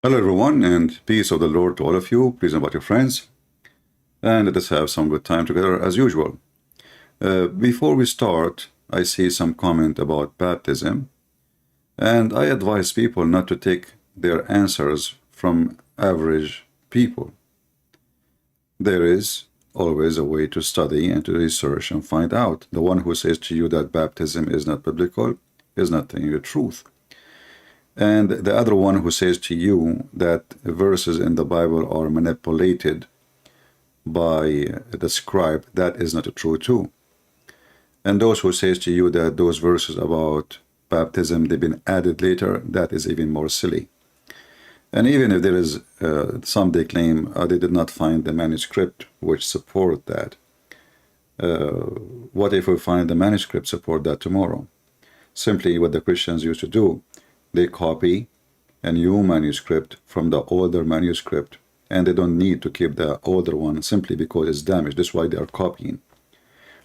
Hello, everyone, and peace of the Lord to all of you. Please invite your friends, and let us have some good time together as usual. Before we start, I see some comment about baptism, and I advise people not to take their answers from average people. There is always a way to study and to research and find out. The one who says to you that baptism is not biblical is not telling you the truth. And the other one who says to you that verses in the Bible are manipulated by the scribe, that is not true too. And those who says to you that those verses about baptism, they've been added later, that is even more silly. And even if there is some they claim they did not find the manuscript which support that. What if we find the manuscript support that tomorrow? Simply what the Christians used to do, they copy a new manuscript from the older manuscript, and they don't need to keep the older one simply because it's damaged. That's why they are copying.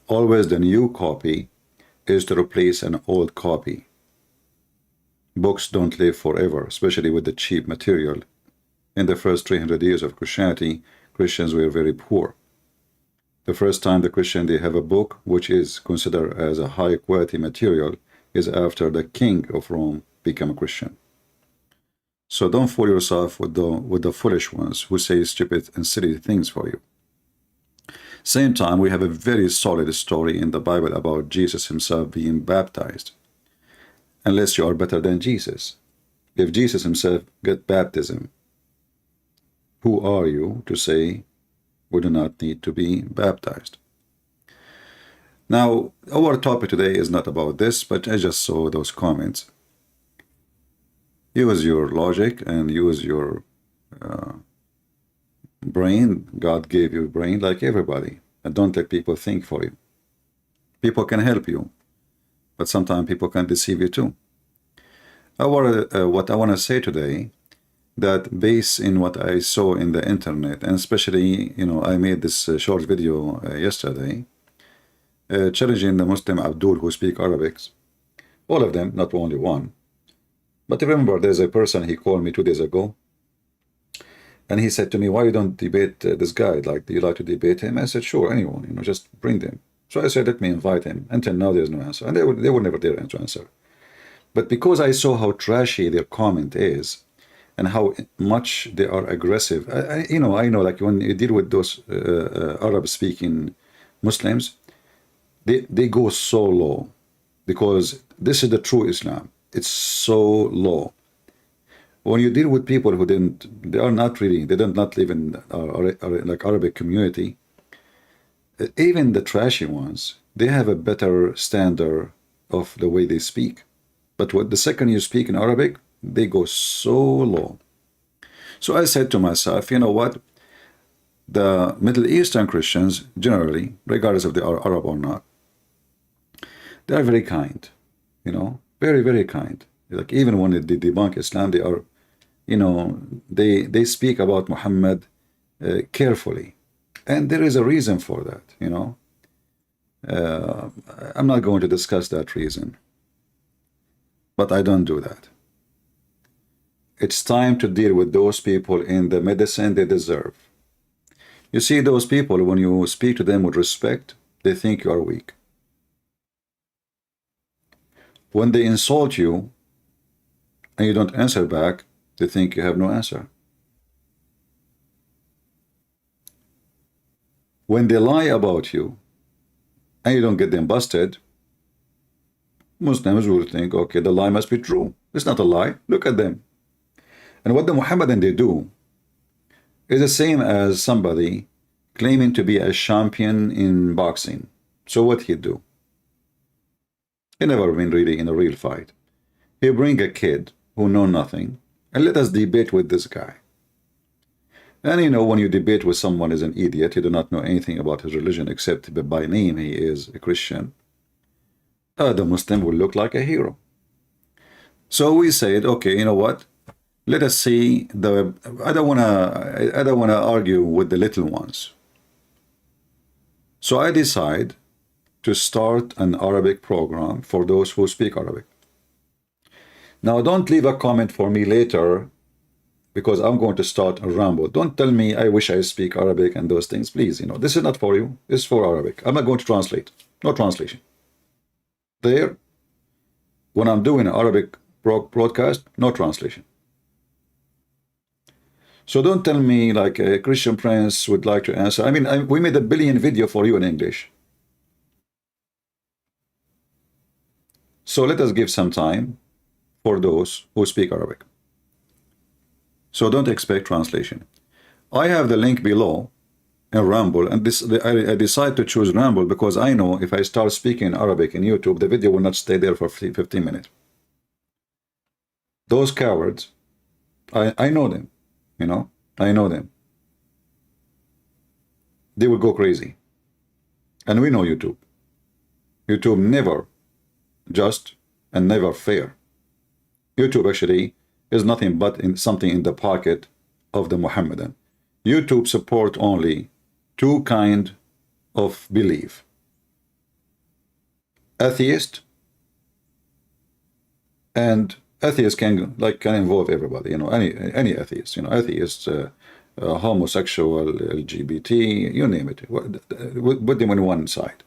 Always the new copy is to replace an old copy. Books don't live forever, especially with the cheap material. In the first 300 years of Christianity, Christians were very poor. The first time the Christian they have a book which is considered as a high quality material is after the king of Rome became a Christian. So don't fool yourself with the foolish ones who say stupid and silly things for you. Same time, we have a very solid story in the Bible about Jesus himself being baptized. Unless you are better than Jesus. If Jesus himself got baptism, who are you to say we do not need to be baptized? Now, our topic today is not about this, but I just saw those comments. Use your logic and use your brain. God gave you a brain like everybody, and don't let people think for you. People can help you, but sometimes people can deceive you too. What I want to say today, that based in what I saw in the internet, and especially, I made this short video yesterday, challenging the Muslim Abdul who speak Arabic, all of them, not only one. But remember, there's a person, he called me 2 days ago, and he said to me, why you don't debate this guy? Like, do you like to debate him? I said, sure, anyone, just bring them. So I said, let me invite him. Until now, there's no answer. And they would never dare to answer. But because I saw how trashy their comment is, and how much they are aggressive, I know, like when you deal with those Arab-speaking Muslims, they go so low, because this is the true Islam. It's so low. When you deal with people who they are not really, they do not live in like Arabic community, even the trashy ones, they have a better standard of the way they speak. But the second you speak in Arabic, they go so low. So I said to myself, you know what? The Middle Eastern Christians, generally, regardless if they are Arab or not, they are very kind, very, very kind. Like even when they debunk Islam, they are, they speak about Muhammad carefully. And there is a reason for that, I'm not going to discuss that reason. But I don't do that. It's time to deal with those people in the medicine they deserve. You see, those people, when you speak to them with respect, they think you are weak. When they insult you and you don't answer back, they think you have no answer. When they lie about you and you don't get them busted, Muslims will think, okay, the lie must be true. It's not a lie. Look at them. And what the Muhammadan they do is the same as somebody claiming to be a champion in boxing. So what he do? He never been really in a real fight. He bring a kid who know nothing and let us debate with this guy. And when you debate with someone as an idiot, you do not know anything about his religion except by name he is a Christian, the Muslim will look like a hero. So we said, okay, you know what? Let us see I don't wanna argue with the little ones. So I decide to start an Arabic program for those who speak Arabic. Now don't leave a comment for me later because I'm going to start a ramble. Don't tell me I wish I speak Arabic and those things, please. You know, this is not for you. This is for Arabic. I'm not going to translate. No translation. There, when I'm doing an Arabic broadcast, no translation. So don't tell me like a Christian Prince would like to answer. I mean, we made a billion video for you in English. So let us give some time for those who speak Arabic. So don't expect translation. I have the link below in Rumble, and I decided to choose Rumble because I know if I start speaking Arabic in YouTube, the video will not stay there for 15 minutes. Those cowards, I know them, you know, I know them. They will go crazy. And we know YouTube. YouTube never just and never fair. YouTube actually is nothing but something in the pocket of the Muhammadan. YouTube support only two kind of belief: atheist, and atheist can involve everybody, you know, any atheist, you know, atheist, homosexual, LGBT, you name it. Put them on one side,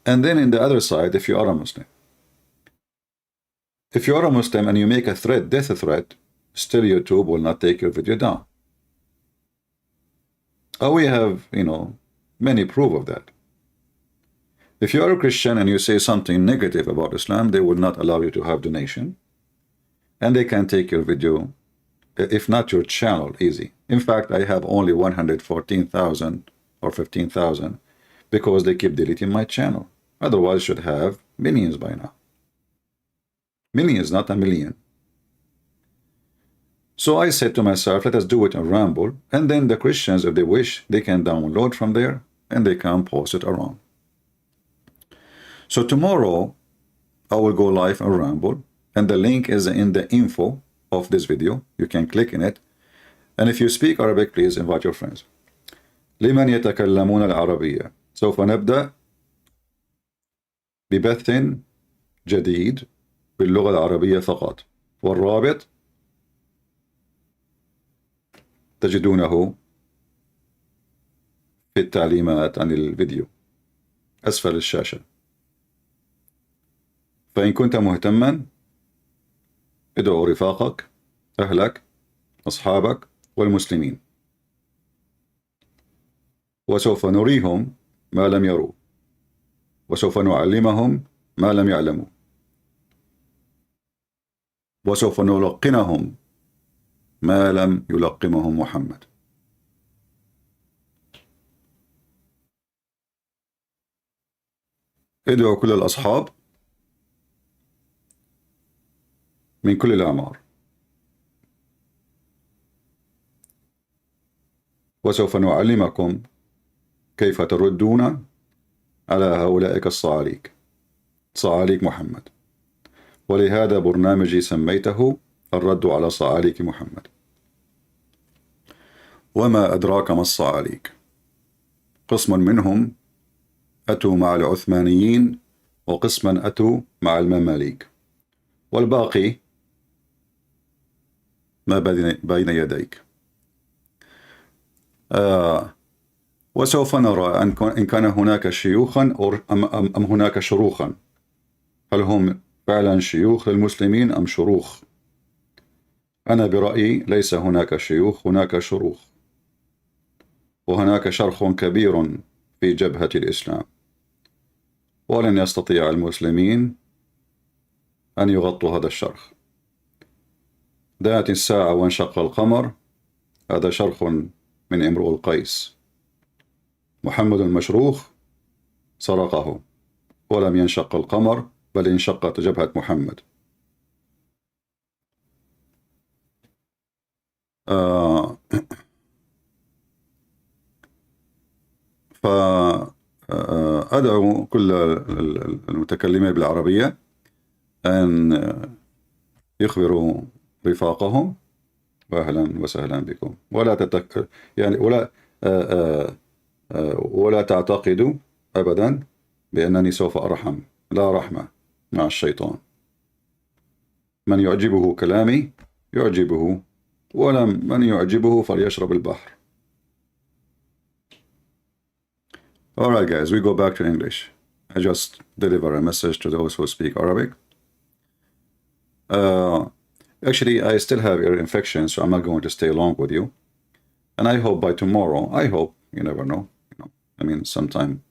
and then in the other side, if you are a Muslim. If you are a Muslim and you make a threat, death threat, still YouTube will not take your video down. We have, you know, many proof of that. If you are a Christian and you say something negative about Islam, they will not allow you to have donation. And they can take your video, if not your channel, easy. In fact, I have only 114,000 or 15,000 because they keep deleting my channel. Otherwise, I should have millions by now. Millions, not a million. So I said to myself, let us do it in Rumble, and then the Christians, if they wish, they can download from there and they can post it around. So tomorrow I will go live on Rumble, and the link is in the info of this video. You can click in it, and if you speak Arabic, please invite your friends. لمن يتكلمون العربية. سوف نبدأ ببث جديد باللغة العربية فقط، والرابط تجدونه في التعليمات عن الفيديو أسفل الشاشة. فإن كنت مهتما ادعو رفاقك، أهلك، أصحابك والمسلمين، وسوف نريهم ما لم يروا، وسوف نعلمهم ما لم يعلموا، وسوف نلقنهم ما لم يلقمهم محمد. ادعو كل الأصحاب من كل الأعمار، وسوف نعلمكم كيف تردون على هؤلاء الصعاليك، صعاليك محمد. ولهذا برنامجي سميته الرد على صعاليك محمد. وما أدراك ما الصعاليك؟ قسم منهم أتوا مع العثمانيين، وقسما أتوا مع المماليك، والباقي ما بين يديك. وسوف نرى إن كان هناك شيوخا أم هناك شروخا. هل هم فعلا شيوخ للمسلمين أم شروخ؟ أنا برأيي ليس هناك شيوخ، هناك شروخ، وهناك شرخ كبير في جبهة الإسلام، ولن يستطيع المسلمين أن يغطوا هذا الشرخ. دانت الساعة وانشق القمر، هذا شرخ من امرؤ القيس. محمد المشروخ سرقه، ولم ينشق القمر بل انشقت جبهة محمد. فأدعو كل المتكلمين بالعربية أن يخبروا رفاقهم وأهلا وسهلا بكم، ولا تعتقدوا أبدا بأنني سوف أرحم، لا رحمة مع الشيطان. من يعجبه كلامي يعجبه ومن يعجبه فليشرب البحر. Alright guys, we go back to English. I just deliver a message to those who speak Arabic. Actually, I still have ear infection, so I'm not going to stay long with you. And I hope by tomorrow, I hope, you never know, I mean, sometime,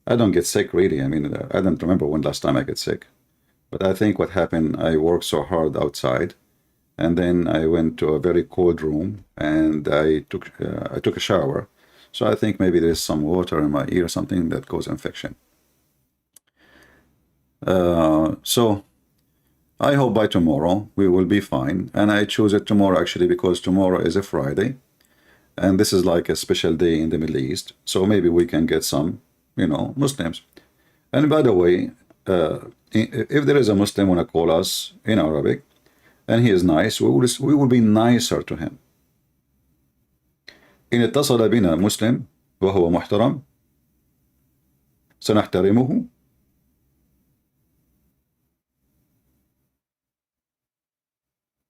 I don't get sick really. I mean, I don't remember when last time I get sick. But I think what happened, I worked so hard outside, and then I went to a very cold room, and I took a shower. So I think maybe there's some water in my ear or something that causes infection. So I hope by tomorrow we will be fine. And I choose it tomorrow actually because tomorrow is a Friday. And this is like a special day in the Middle East. So maybe we can get some, Muslims. And by the way, if there is a Muslim want to call us in Arabic, and he is nice, we will be nicer to him. إن اتصل بنا مسلم وهو محترم سنحترمه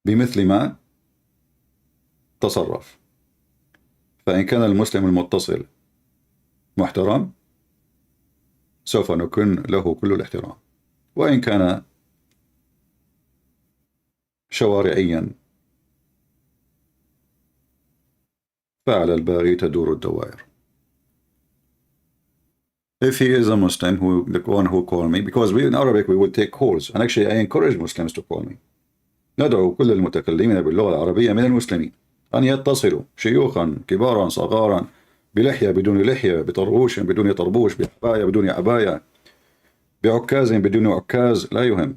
بمثل ما تصرف. فإن كان المسلم المتصل محترم سوف نكن له كل الاحترام، وإن كان شوارعيا فعلى الباغي تدور الدوائر. If he is a Muslim, the one who called me, because we in Arabic we will take calls, and actually I encourage Muslims to call me. ندعو كل المتكلمين باللغة العربية من المسلمين أن يتصلوا، شيوخا كبارا صغارا، بلحية بدون لحية، بطربوش بدون طربوش، بعباية بدون عباية، بعكاز بدون عكاز، لا يهم،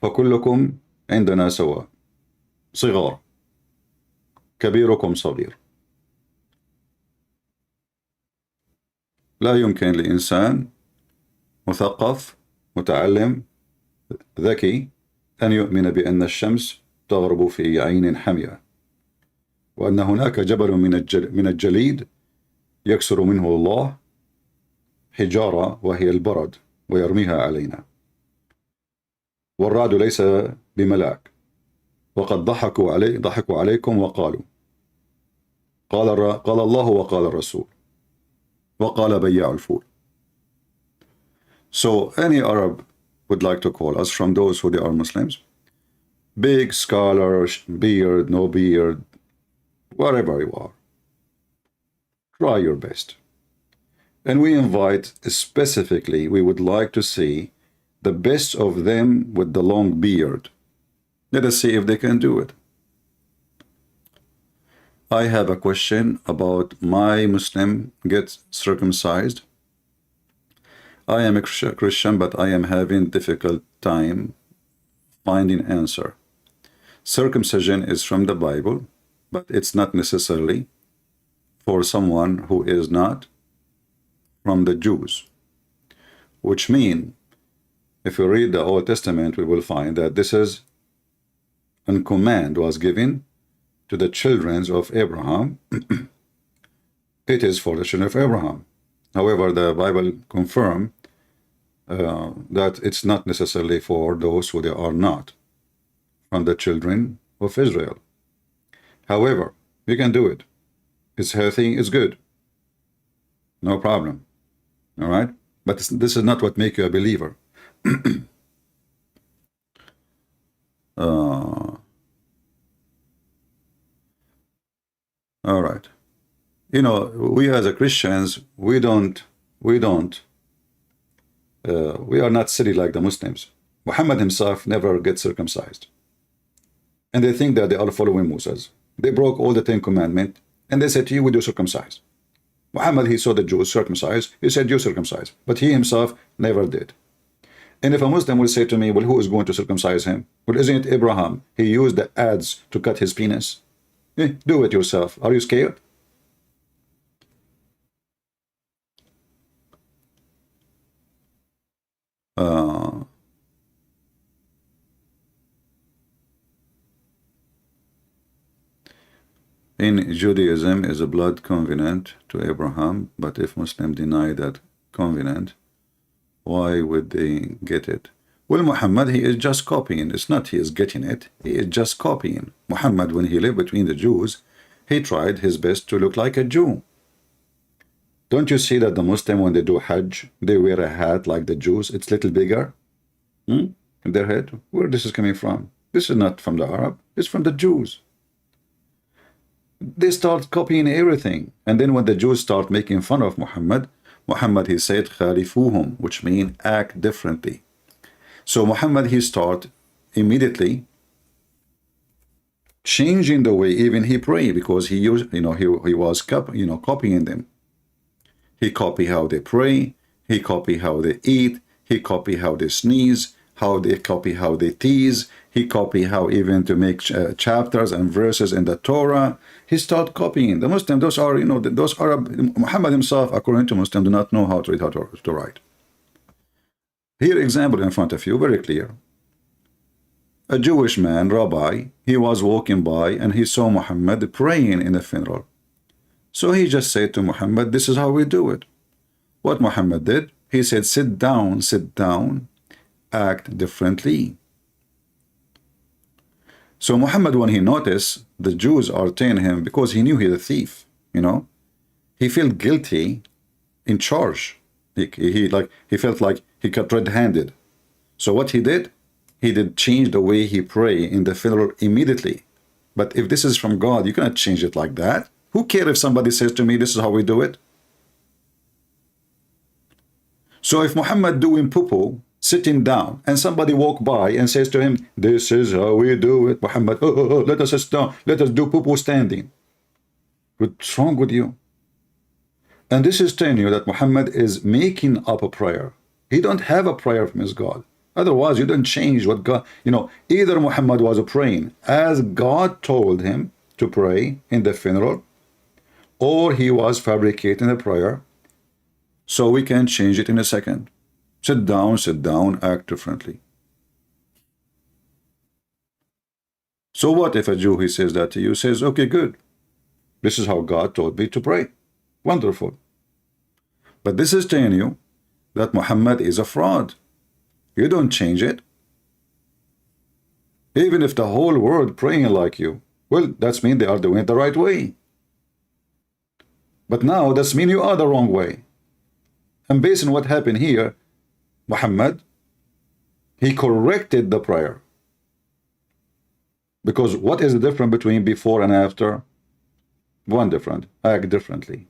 فكلكم عندنا سواء، صغار، كبيركم صغير. لا يمكن لإنسان مثقف متعلم ذكي أن يؤمن بأن الشمس تغرب في عين حمية، وأن هناك جبل من الجليد يكسر منه الله حجارة وهي البرد ويرميها علينا، والرعد ليس بملاك، وقد ضحكوا عليكم وقالوا قال الله وقال الرسول وقال بياع الفول. So any Arab would like to call us from those who they are Muslims, big scholar, beard, no beard, whatever you are, try your best. And we invite specifically, we would like to see the best of them with the long beard. Let us see if they can do it. I have a question about my Muslim gets circumcised. I am a Christian, but I am having difficult time finding answer. Circumcision is from the Bible, but it's not necessarily for someone who is not from the Jews. Which means, if you read the Old Testament, we will find that this is a command was given to the children of Abraham. It is for the children of Abraham. However, the Bible confirms that it's not necessarily for those who they are not from the children of Israel. However, we can do it. It's healthy, it's good. No problem. All right? But this is not what makes you a believer. All right. We as a Christians, we are not silly like the Muslims. Muhammad himself never gets circumcised. And they think that they are following Moses. They broke all the 10 commandments, and they said to you, we do circumcise. Muhammad, he saw the Jews circumcised. He said, you circumcise. But he himself never did. And if a Muslim will say to me, well, who is going to circumcise him? Well, isn't it Abraham? He used the adze to cut his penis. Do it yourself. Are you scared? In Judaism is a blood covenant to Abraham, but if Muslims deny that covenant, why would they get it? Well, Muhammad, he is just copying. It's not he is getting it. He is just copying. Muhammad, when he lived between the Jews, he tried his best to look like a Jew. Don't you see that the Muslim, when they do Hajj, they wear a hat like the Jews? It's a little bigger in their head. Where this is coming from? This is not from the Arab. It's from the Jews. They start copying everything. And then when the Jews start making fun of Muhammad, he said, khalifuhum, which means act differently. So Muhammad, he start immediately changing the way even he prayed, because he used, he was copying them. He copy how they pray, he copy how they eat, he copy how they sneeze, how they copy how they tease, he copy how even to make chapters and verses in the Torah. He start copying. The Muslim, those are, those are, Muhammad himself, according to Muslim, do not know how to read, how to write. Here, example in front of you, very clear. A Jewish man, rabbi, he was walking by and he saw Muhammad praying in a funeral. So he just said to Muhammad, this is how we do it. What Muhammad did, he said, sit down, act differently. So Muhammad, when he noticed the Jews are telling him, because he knew he's a thief, he felt guilty in charge. He felt like he got red-handed. So what he did change the way he pray in the funeral immediately. But if this is from God, you cannot change it like that. Who cares if somebody says to me, this is how we do it? So if Muhammad doing poo-poo, sitting down, and somebody walk by and says to him, this is how we do it, Muhammad, let us sit down, let us do poo-poo standing. What's wrong with you? And this is telling you that Muhammad is making up a prayer. He don't have a prayer from his God. Otherwise, you don't change what God, either Muhammad was praying as God told him to pray in the funeral, or he was fabricating a prayer. So we can change it in a second. Sit down, act differently. So what if a Jew, he says that to you, says, okay, good. This is how God told me to pray. Wonderful. But this is telling you that Muhammad is a fraud. You don't change it. Even if the whole world praying like you, well, that's mean they are doing it the right way. But now that's mean you are the wrong way. And based on what happened here, Muhammad, he corrected the prayer. Because what is the difference between before and after? One different, act differently.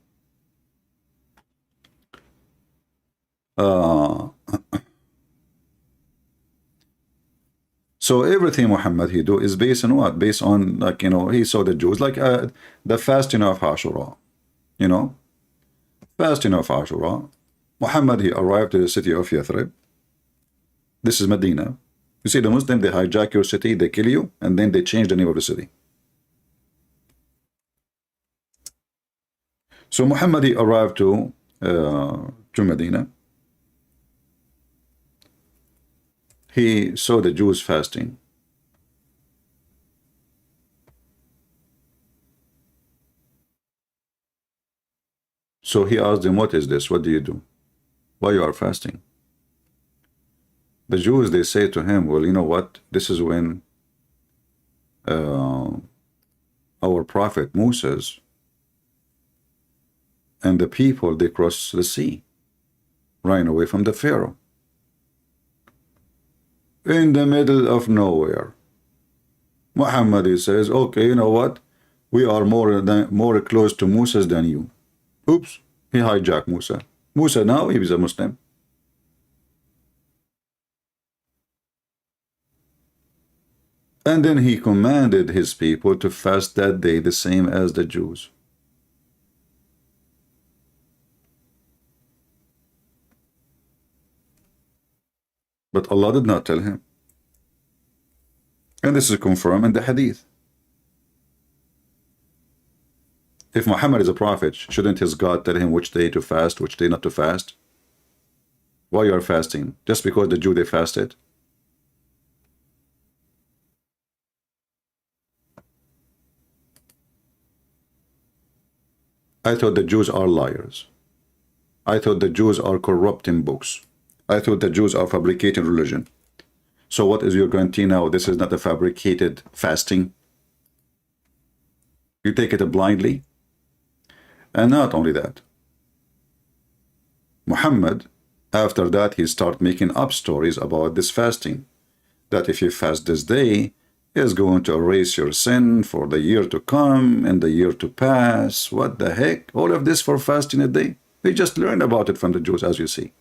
So everything Muhammad he do is based on what? Based on, he saw the Jews, the fasting of Ashura. Fasting of Ashura. Muhammad, he arrived to the city of Yathrib. This is Medina. You see, the Muslim, they hijack your city, they kill you, and then they change the name of the city. So Muhammad, he arrived to Medina. He saw the Jews fasting. So he asked them, what is this? What do you do? Why you are fasting? The Jews, they say to him, well, you know what? This is when our prophet Moses and the people, they crossed the sea, ran away from the Pharaoh. In the middle of nowhere, Muhammad, he says, okay, you know what? We are more close to Moses than you. Oops, he hijacked Musa. Musa now, he is a Muslim. And then he commanded his people to fast that day the same as the Jews. But Allah did not tell him. And this is confirmed in the hadith. If Muhammad is a prophet, shouldn't his God tell him which day to fast, which day not to fast? Why you are fasting? Just because the Jew, they fasted? I thought the Jews are liars. I thought the Jews are corrupting books. I thought the Jews are fabricating religion. So what is your guarantee now? This is not a fabricated fasting. You take it blindly. And not only that, Muhammad, after that, he started making up stories about this fasting. That if you fast this day, is going to erase your sin for the year to come and the year to pass. What the heck? All of this for fasting a day? We just learned about it from the Jews, as you see.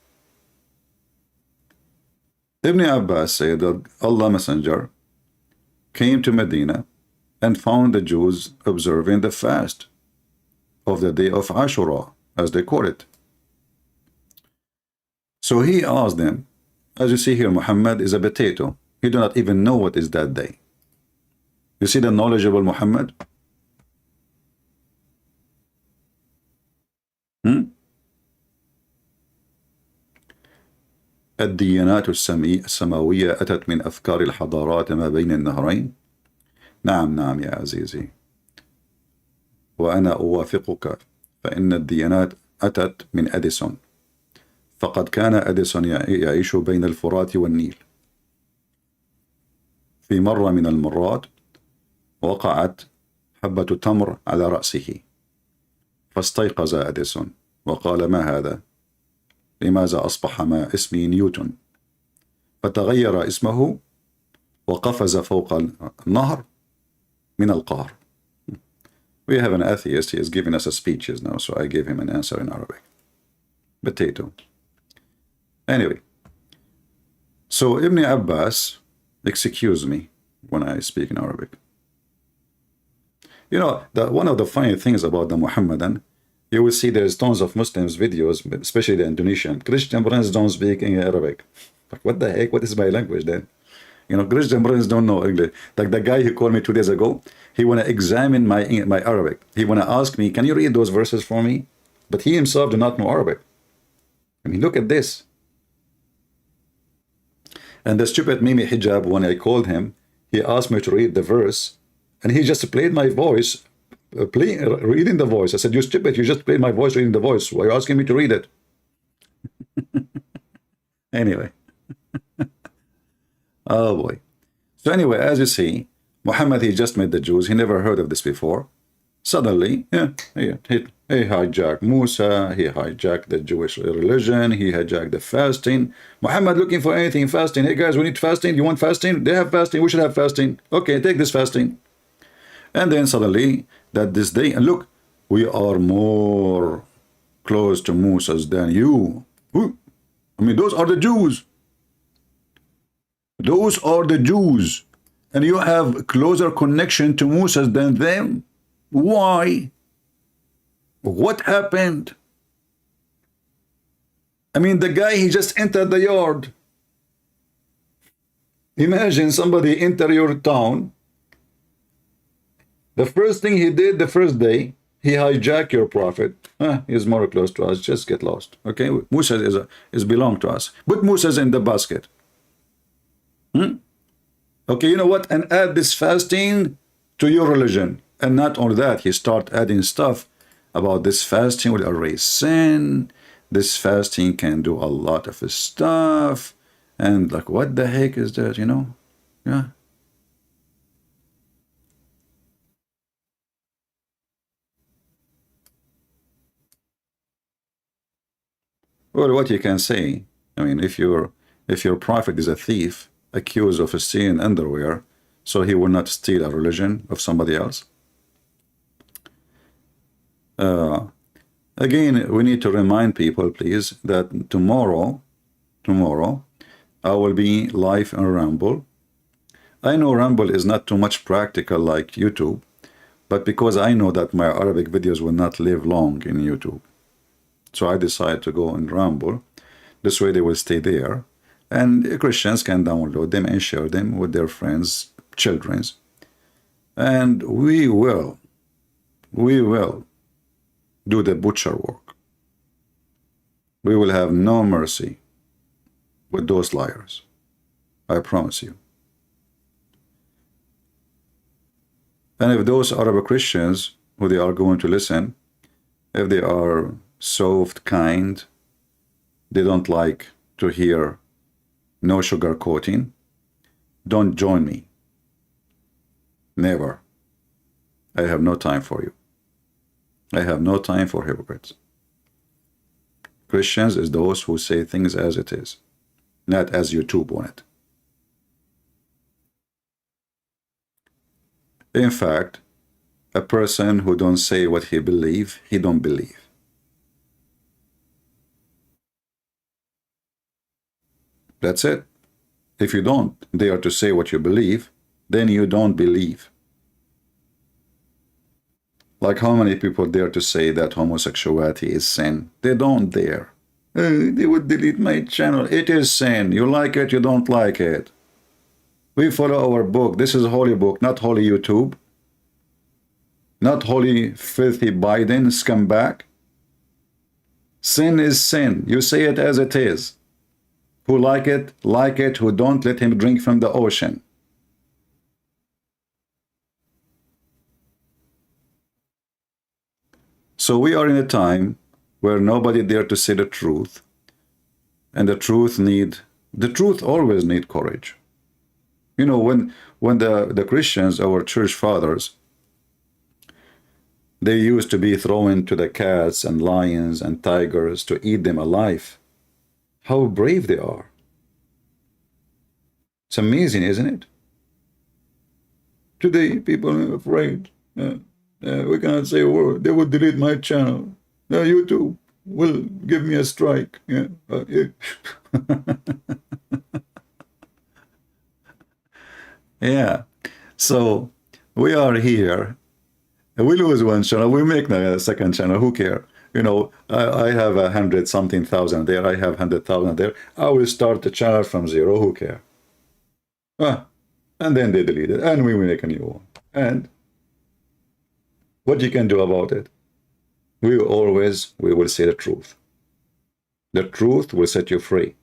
Ibn Abbas said that Allah Messenger came to Medina and found the Jews observing the fast of the day of Ashura, as they call it. So he asked them, as you see here, Muhammad is a potato. He do not even know what is that day. You see the knowledgeable Muhammad? الديانات السماوية أتت من أفكار الحضارات ما بين النهرين. نعم يا عزيزي، وأنا أوافقك، فإن الديانات أتت من أديسون، فقد كان أديسون يعيش بين الفرات والنيل. في مرة من المرات وقعت حبة تمر على رأسه، فاستيقظ أديسون وقال: ما هذا؟ لماذا أصبح ما اسمي نيوتن؟ فتغير اسمه وقفز فوق النهر من القهر. We have an atheist. He is giving us a speeches now, so I gave him an answer in Arabic. Potato. Anyway, so Ibn Abbas, excuse me when I speak in Arabic. You know, one of the funny things about the Muhammadan, you will see there's tons of Muslims videos, especially the Indonesian. Christian brothers don't speak in Arabic. Like, what the heck? What is my language then? You know, Christian brothers don't know English. Like the guy who called me 2 days ago, he want to examine my Arabic. He want to ask me, can you read those verses for me? But he himself do not know Arabic. I mean, look at this. And the stupid Mimi Hijab, when I called him, he asked me to read the verse, and he just played my voice, reading the voice. I said, you stupid, you just played my voice reading the voice. Why are you asking me to read it? Anyway. Oh boy. So anyway, as you see, Muhammad, he just met the Jews. He never heard of this before. Suddenly, he hijacked Musa, he hijacked the Jewish religion, he hijacked the fasting. Muhammad looking for anything fasting. Hey guys, we need fasting. You want fasting? They have fasting. We should have fasting. Okay, take this fasting. And then suddenly, that this day, and look, we are more close to Musa's than you. I mean, those are the Jews. Those are the Jews. And you have closer connection to Musa's than them. Why? What happened? I mean, the guy, he just entered the yard. Imagine somebody enter your town. The first thing he did the first day, he hijacked your prophet. He's more close to us. Just get lost. Okay, Musa is belong to us. Put Musa's in the basket. Okay, you know what? And add this fasting to your religion. And not only that, he start adding stuff about this fasting will erase sin. This fasting can do a lot of stuff. And like, what the heck is that, you know? Yeah. Well, what you can say, I mean, if your prophet is a thief, accused of stealing underwear, so he will not steal a religion of somebody else. Again, we need to remind people, please, that tomorrow, I will be live on Rumble. I know Rumble is not too much practical like YouTube, but because I know that my Arabic videos will not live long in YouTube, so I decided to go on Rumble. This way they will stay there, and Christians can download them and share them with their friends, children. And we will do the butcher work. We will have no mercy with those liars. I promise you. And if those Arab Christians who they are going to listen, if they are soft, kind, they don't like to hear no sugar coating, don't join me. Never. I have no time for you. I have no time for hypocrites. Christians is those who say things as it is, not as YouTube want it. In fact, a person who don't say what he believe, he don't believe. That's it. If you don't dare to say what you believe, then you don't believe. Like how many people dare to say that homosexuality is sin? They don't dare. They would delete my channel. It is sin. You like it, you don't like it. We follow our book. This is a holy book, not holy YouTube. Not holy, filthy Biden, scumbag. Sin is sin. You say it as it is. Who like it, like it. Who don't, let him drink from the ocean. So we are in a time where nobody dare to say the truth. And the truth always need courage. You know, when the Christians, our church fathers, they used to be thrown to the cats and lions and tigers to eat them alive. How brave they are. It's amazing, isn't it? Today, people are afraid. We cannot say a word. They will delete my channel. YouTube will give me a strike. Yeah. Yeah. So we are here. We lose one channel. We make a second channel. Who care? You know, I have 100-something thousand there. I have 100,000 there. I will start the channel from zero. Who care? And then they delete it, and we will make a new one. And what you can do about it? We will say the truth. The truth will set you free.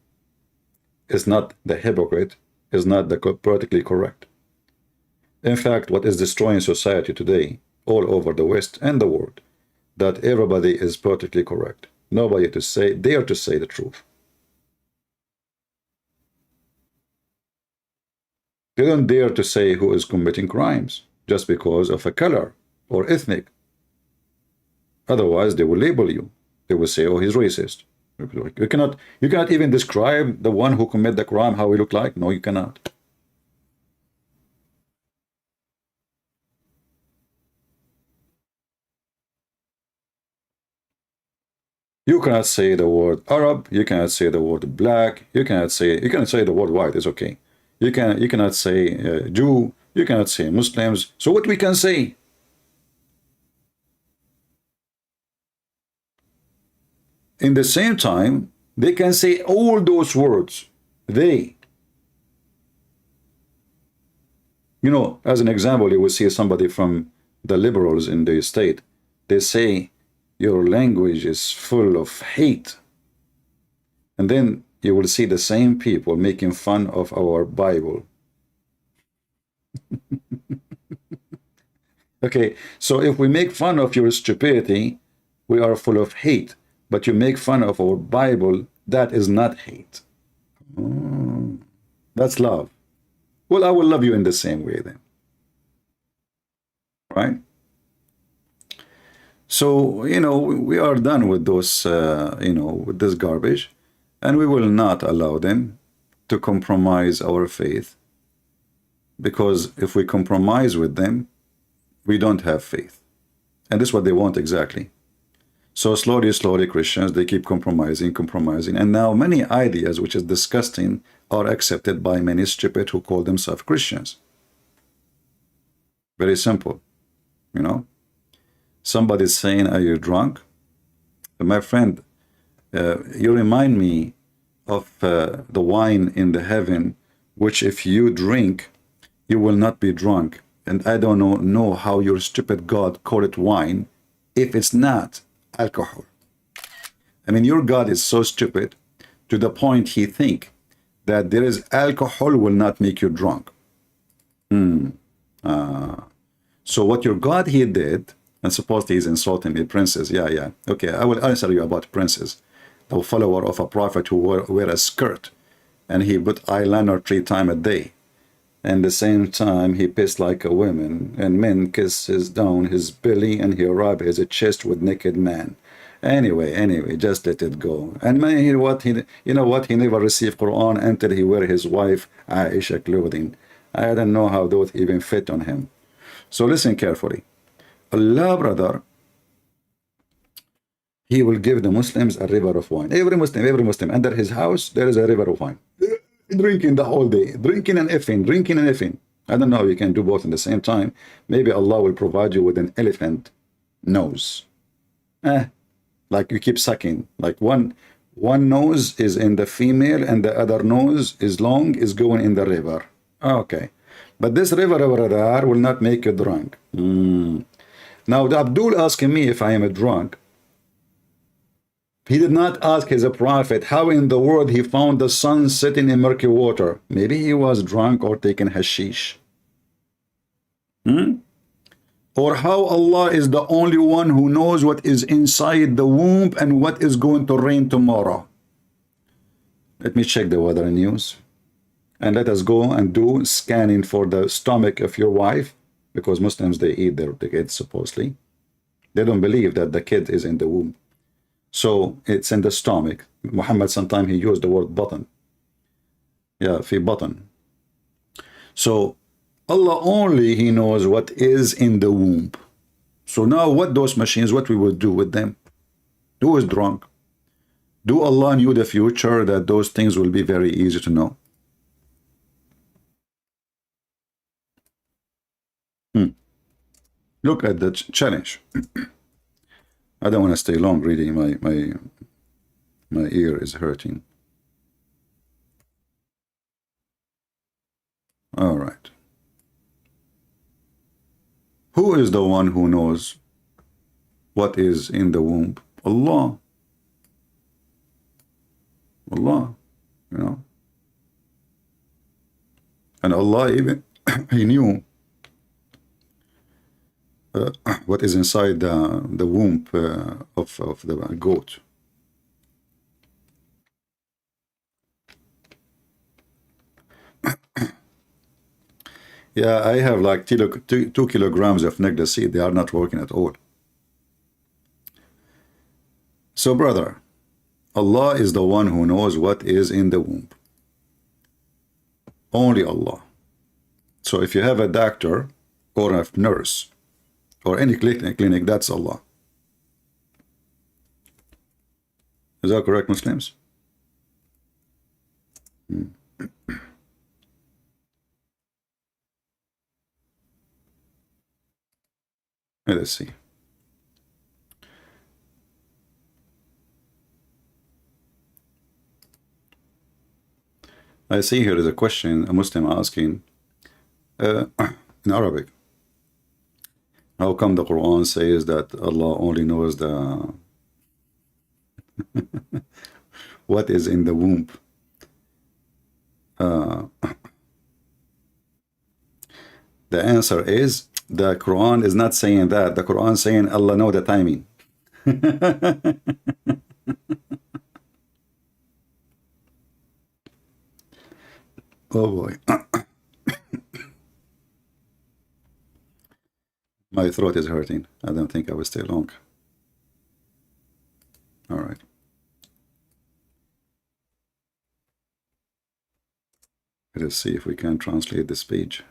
It's not the hypocrite. It's not the politically correct. In fact, what is destroying society today, all over the West and the world, that everybody is politically correct. Nobody dare to say the truth. They don't dare to say who is committing crimes just because of a color or ethnic. Otherwise, they will label you. They will say, oh, he's racist. You cannot even describe the one who committed the crime, how he looked like. No, you cannot. You cannot say the word Arab. You cannot say the word black. You cannot say the word white. It's okay. You cannot say Jew. You cannot say Muslims. So what we can say? In the same time, they can say all those words. You know, as an example, you will see somebody from the liberals in the state. They say, your language is full of hate. And then you will see the same people making fun of our Bible. Okay, so if we make fun of your stupidity, we are full of hate. But you make fun of our Bible, that is not hate. That's love. Well, I will love you in the same way then. Right? So, you know, we are done with those, with this garbage, and we will not allow them to compromise our faith, because if we compromise with them, we don't have faith. And this is what they want exactly. So slowly, Christians, they keep compromising, and now many ideas, which is disgusting, are accepted by many stupid who call themselves Christians. Very simple, you know. Somebody's saying, are you drunk? My friend, you remind me of the wine in the heaven, which if you drink, you will not be drunk. And I don't know how your stupid God call it wine if it's not alcohol. I mean, your God is so stupid to the point he think that there is alcohol will not make you drunk. So what your God he did, and supposedly he's insulting me, princes. Yeah. Okay, I will answer you about princes. The follower of a prophet who wear a skirt, and he put eyeliner 3 times a day. And the same time he pissed like a woman, and men kisses down his belly, and he rub his chest with naked man. Anyway, just let it go. And man, you know what? He never received Quran until he wear his wife Aisha clothing. I don't know how those even fit on him. So listen carefully. Allah, brother, he will give the Muslims a river of wine. Every Muslim, under his house, there is a river of wine. Drinking the whole day, drinking and effing. I don't know how you can do both at the same time. Maybe Allah will provide you with an elephant nose. Like you keep sucking. Like one nose is in the female and the other nose is long, is going in the river. Okay. But this river over there will not make you drunk. Now, the Abdul asking me if I am a drunk. He did not ask his prophet how in the world he found the sun sitting in murky water. Maybe he was drunk or taking hashish. Or how Allah is the only one who knows what is inside the womb and what is going to rain tomorrow. Let me check the weather news. And let us go and do scanning for the stomach of your wife, because Muslims, they eat their kids supposedly. They don't believe that the kid is in the womb. So it's in the stomach. Muhammad sometimes he used the word button. Yeah, fi button. So Allah only he knows what is in the womb. So now what those machines, what we will do with them? Who is drunk? Do Allah knew the future that those things will be very easy to know? Look at the challenge. I don't want to stay long reading. My ear is hurting. All right. Who is the one who knows what is in the womb? Allah. Allah, you know. And Allah even, he knew what is inside the womb of the goat. Yeah, I have like 2 kilograms of nectar seed. They are not working at all. So, brother, Allah is the one who knows what is in the womb. Only Allah. So if you have a doctor or a nurse or any clinic, that's Allah. Is that correct, Muslims? Let's see. I see here is a question, a Muslim asking in Arabic. How come the Quran says that Allah only knows the what is in the womb? The answer is the Quran is not saying that. The Quran is saying Allah know the timing. Oh boy. My throat is hurting. I don't think I will stay long. All right. Let us see if we can translate this page.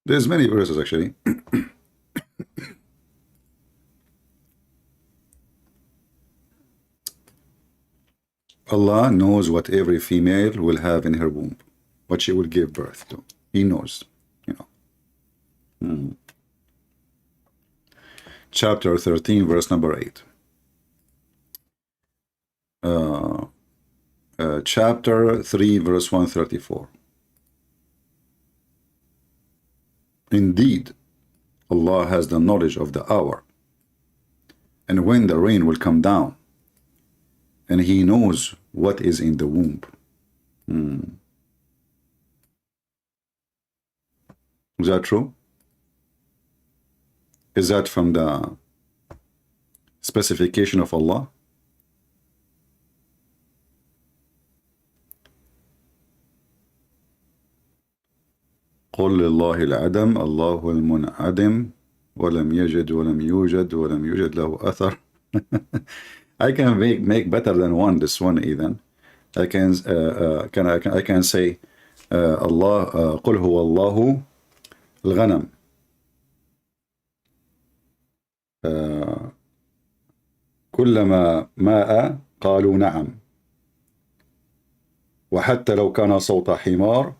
There's many verses actually. Allah knows what every female will have in her womb, what she will give birth to. He knows, you know. Chapter 13, verse number 8. Chapter 3, verse 134. Indeed, Allah has the knowledge of the hour, and when the rain will come down, and He knows what is in the womb. Is that true? Is that from the specification of Allah? قل لله العدم الله المنعدم ولم يجد ولم يوجد ولم يوجد له أثر. I can make better than one. This one even. I can say Allah قل هو الله الغنم كلما ماء قالوا نعم وحتى لو كان صوت حمار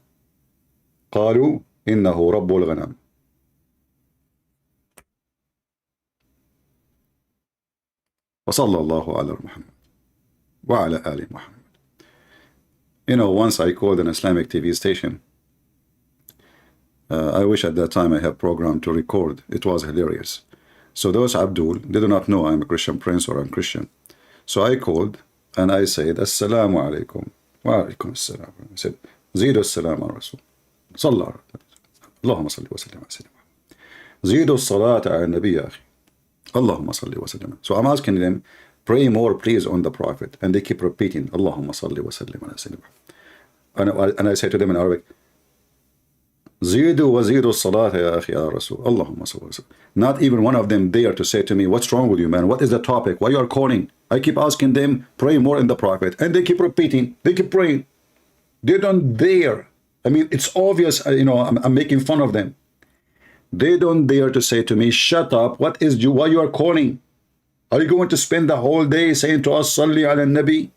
قالوا إنه رب الغنم. وصلى الله على محمد وعلى آل محمد. You know, once I called an Islamic TV station. I wish at that time I had programmed to record. It was hilarious. So those Abdul, they do not know I'm a Christian prince or I'm Christian. So I called and I said, Assalamu alaikum. Wa alaikum assalam. I said, Zidu assalam ala Rasul. Sallallahu Allahumma salli wa sallim ala Sayyidina Muhammad. Zidu as-salat ala nabi ya akhi. Allahumma salli wa sallim. So I'm asking them, pray more please on the Prophet. And they keep repeating, Allahumma salli wa sallim ala Sayyidina Muhammad. And I say to them in Arabic, Zidu wa zidu as-salat ya akhi ya Rasul. Allahumma salli wa sallim. Not even one of them dare to say to me, what's wrong with you, man? What is the topic? Why you are calling? I keep asking them, pray more in the Prophet. And they keep repeating, they keep praying. They don't dare. I mean, it's obvious, you know, I'm making fun of them. They don't dare to say to me, shut up, why you are calling? Are you going to spend the whole day saying to us, Salli ala Nabi?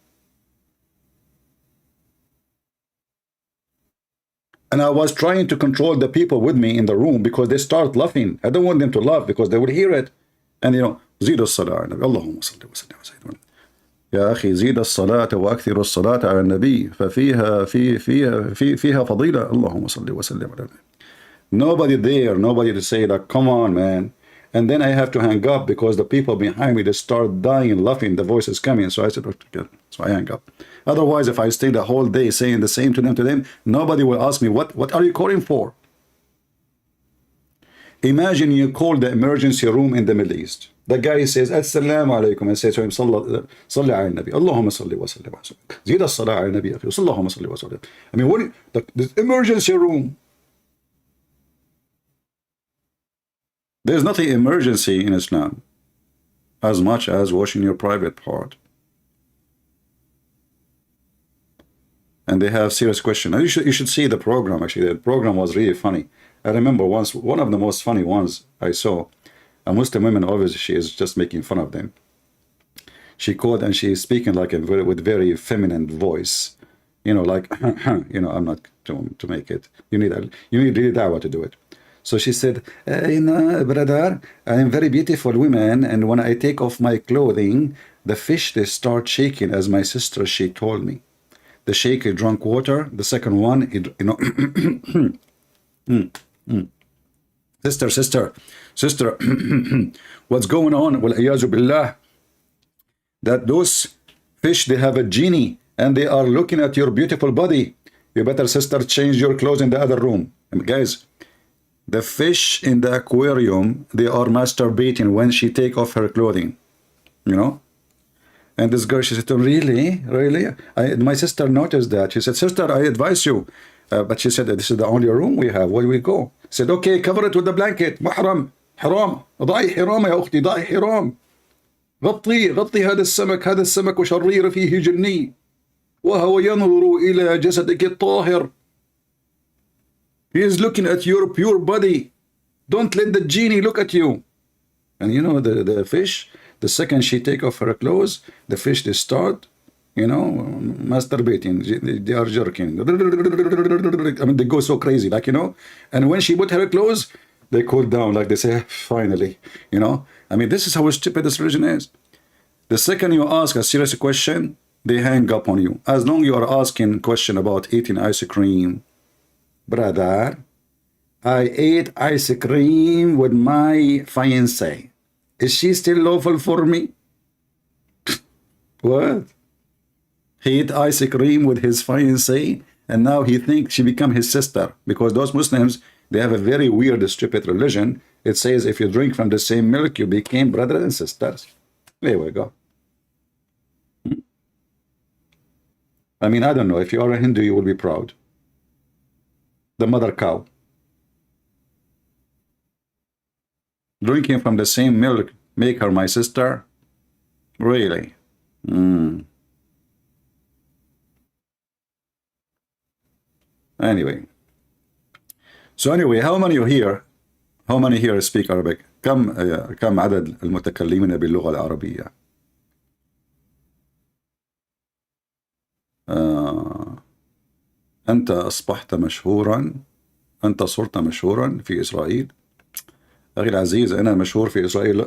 And I was trying to control the people with me in the room because they start laughing. I don't want them to laugh because they will hear it. And you know, زيد الصلاة على النبي اللهم صل وسلم على سيدنا يا أخي زيد الصلاة وأكثر الصلاة على النبي فيها فضيلة اللهم صل وسلم على النبي. Nobody there, nobody to say like, come on, man. And then I have to hang up because the people behind me, they start dying, laughing, the voice is coming. So I said, okay. So I hang up. Otherwise, if I stay the whole day saying the same to them, nobody will ask me, what are you calling for? Imagine you call the emergency room in the Middle East. The guy says, Assalamu alaikum. I say to him, Salli ala nabi. Allahumma salli wa sallim. Zid as-salah ala nabi. Allahumma salli wa sallim. I mean, what? The emergency room. There's nothing emergency in Islam as much as washing your private part. And they have serious questions. You should see the program, actually. The program was really funny. I remember once, one of the most funny ones I saw, a Muslim woman, obviously she is just making fun of them. She called and she is speaking like with very feminine voice. You know, like, you know, I'm not to make it. You need really dawah to do it. So she said, you know, brother, I am very beautiful woman, and when I take off my clothing, the fish, they start shaking, as my sister, she told me. The shaker drank water. The second one, it, you know, sister, what's going on? Well, billah, that those fish, they have a genie, and they are looking at your beautiful body. You better, sister, change your clothes in the other room. And guys, the fish in the aquarium, they are masturbating when she take off her clothing, you know. And this girl, she said, really? My sister noticed that. She said, sister, I advise you. But she said, this is the only room we have. Where do we go? She said, okay, cover it with the blanket. محرم حرام ضعي حرام يا أختي ضعي حرام غطي هذا السمك وشرير فيه جني وهو ينظر إلى جسدك الطاهر. He is looking at your pure body. Don't let the genie look at you. And you know, the fish, the second she take off her clothes, the fish, they start, you know, masturbating. They are jerking. I mean, they go so crazy, like, you know. And when she put her clothes, they cool down, like they say, finally, you know. I mean, this is how stupid this religion is. The second you ask a serious question, they hang up on you. As long as you are asking a question about eating ice cream, brother, I ate ice cream with my fiancée. Is she still lawful for me? What? He ate ice cream with his fiancée, and now he thinks she become his sister, because those Muslims, they have a very weird, stupid religion. It says if you drink from the same milk, you became brothers and sisters. There we go. I mean, I don't know. If you are a Hindu, you will be proud. The mother cow. Drinking from the same milk, make her my sister? Really? Anyway. So anyway, how many you here? How many here speak Arabic? كم عدد المتكلمين باللغة العربية؟ أنت أصبحت مشهورا، أنت صرت مشهورا في إسرائيل. أخي العزيز، أنا مشهور في إسرائيل.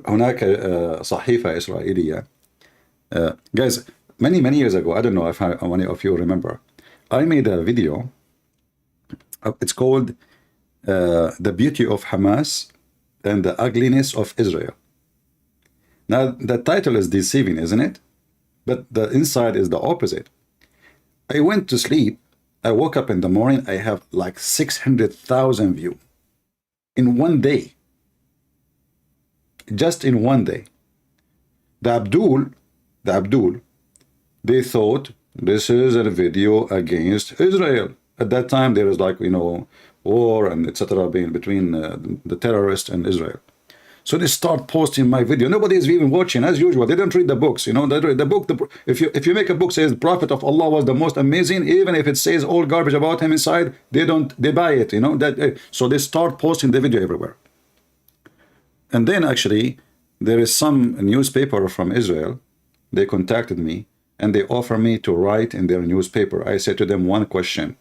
هناك صحيفة إسرائيلية. Guys, many years ago, I don't know if many of you remember, I made a video. It's called The Beauty of Hamas and the Ugliness of Israel. Now, the title is deceiving, isn't it? But the inside is the opposite. I went to sleep. I woke up in the morning. I have like 600,000 views in one day. Just in one day. The Abdul, they thought this is a video against Israel. At that time, there was like, you know, war and etc. being between the terrorists and Israel. So they start posting my video. Nobody is even watching, as usual. They don't read the books, you know. The book, if you make a book says the Prophet of Allah was the most amazing, even if it says all garbage about him inside, they buy it, you know. So they start posting the video everywhere. And then actually, there is some newspaper from Israel. They contacted me and they offer me to write in their newspaper. I said to them one question: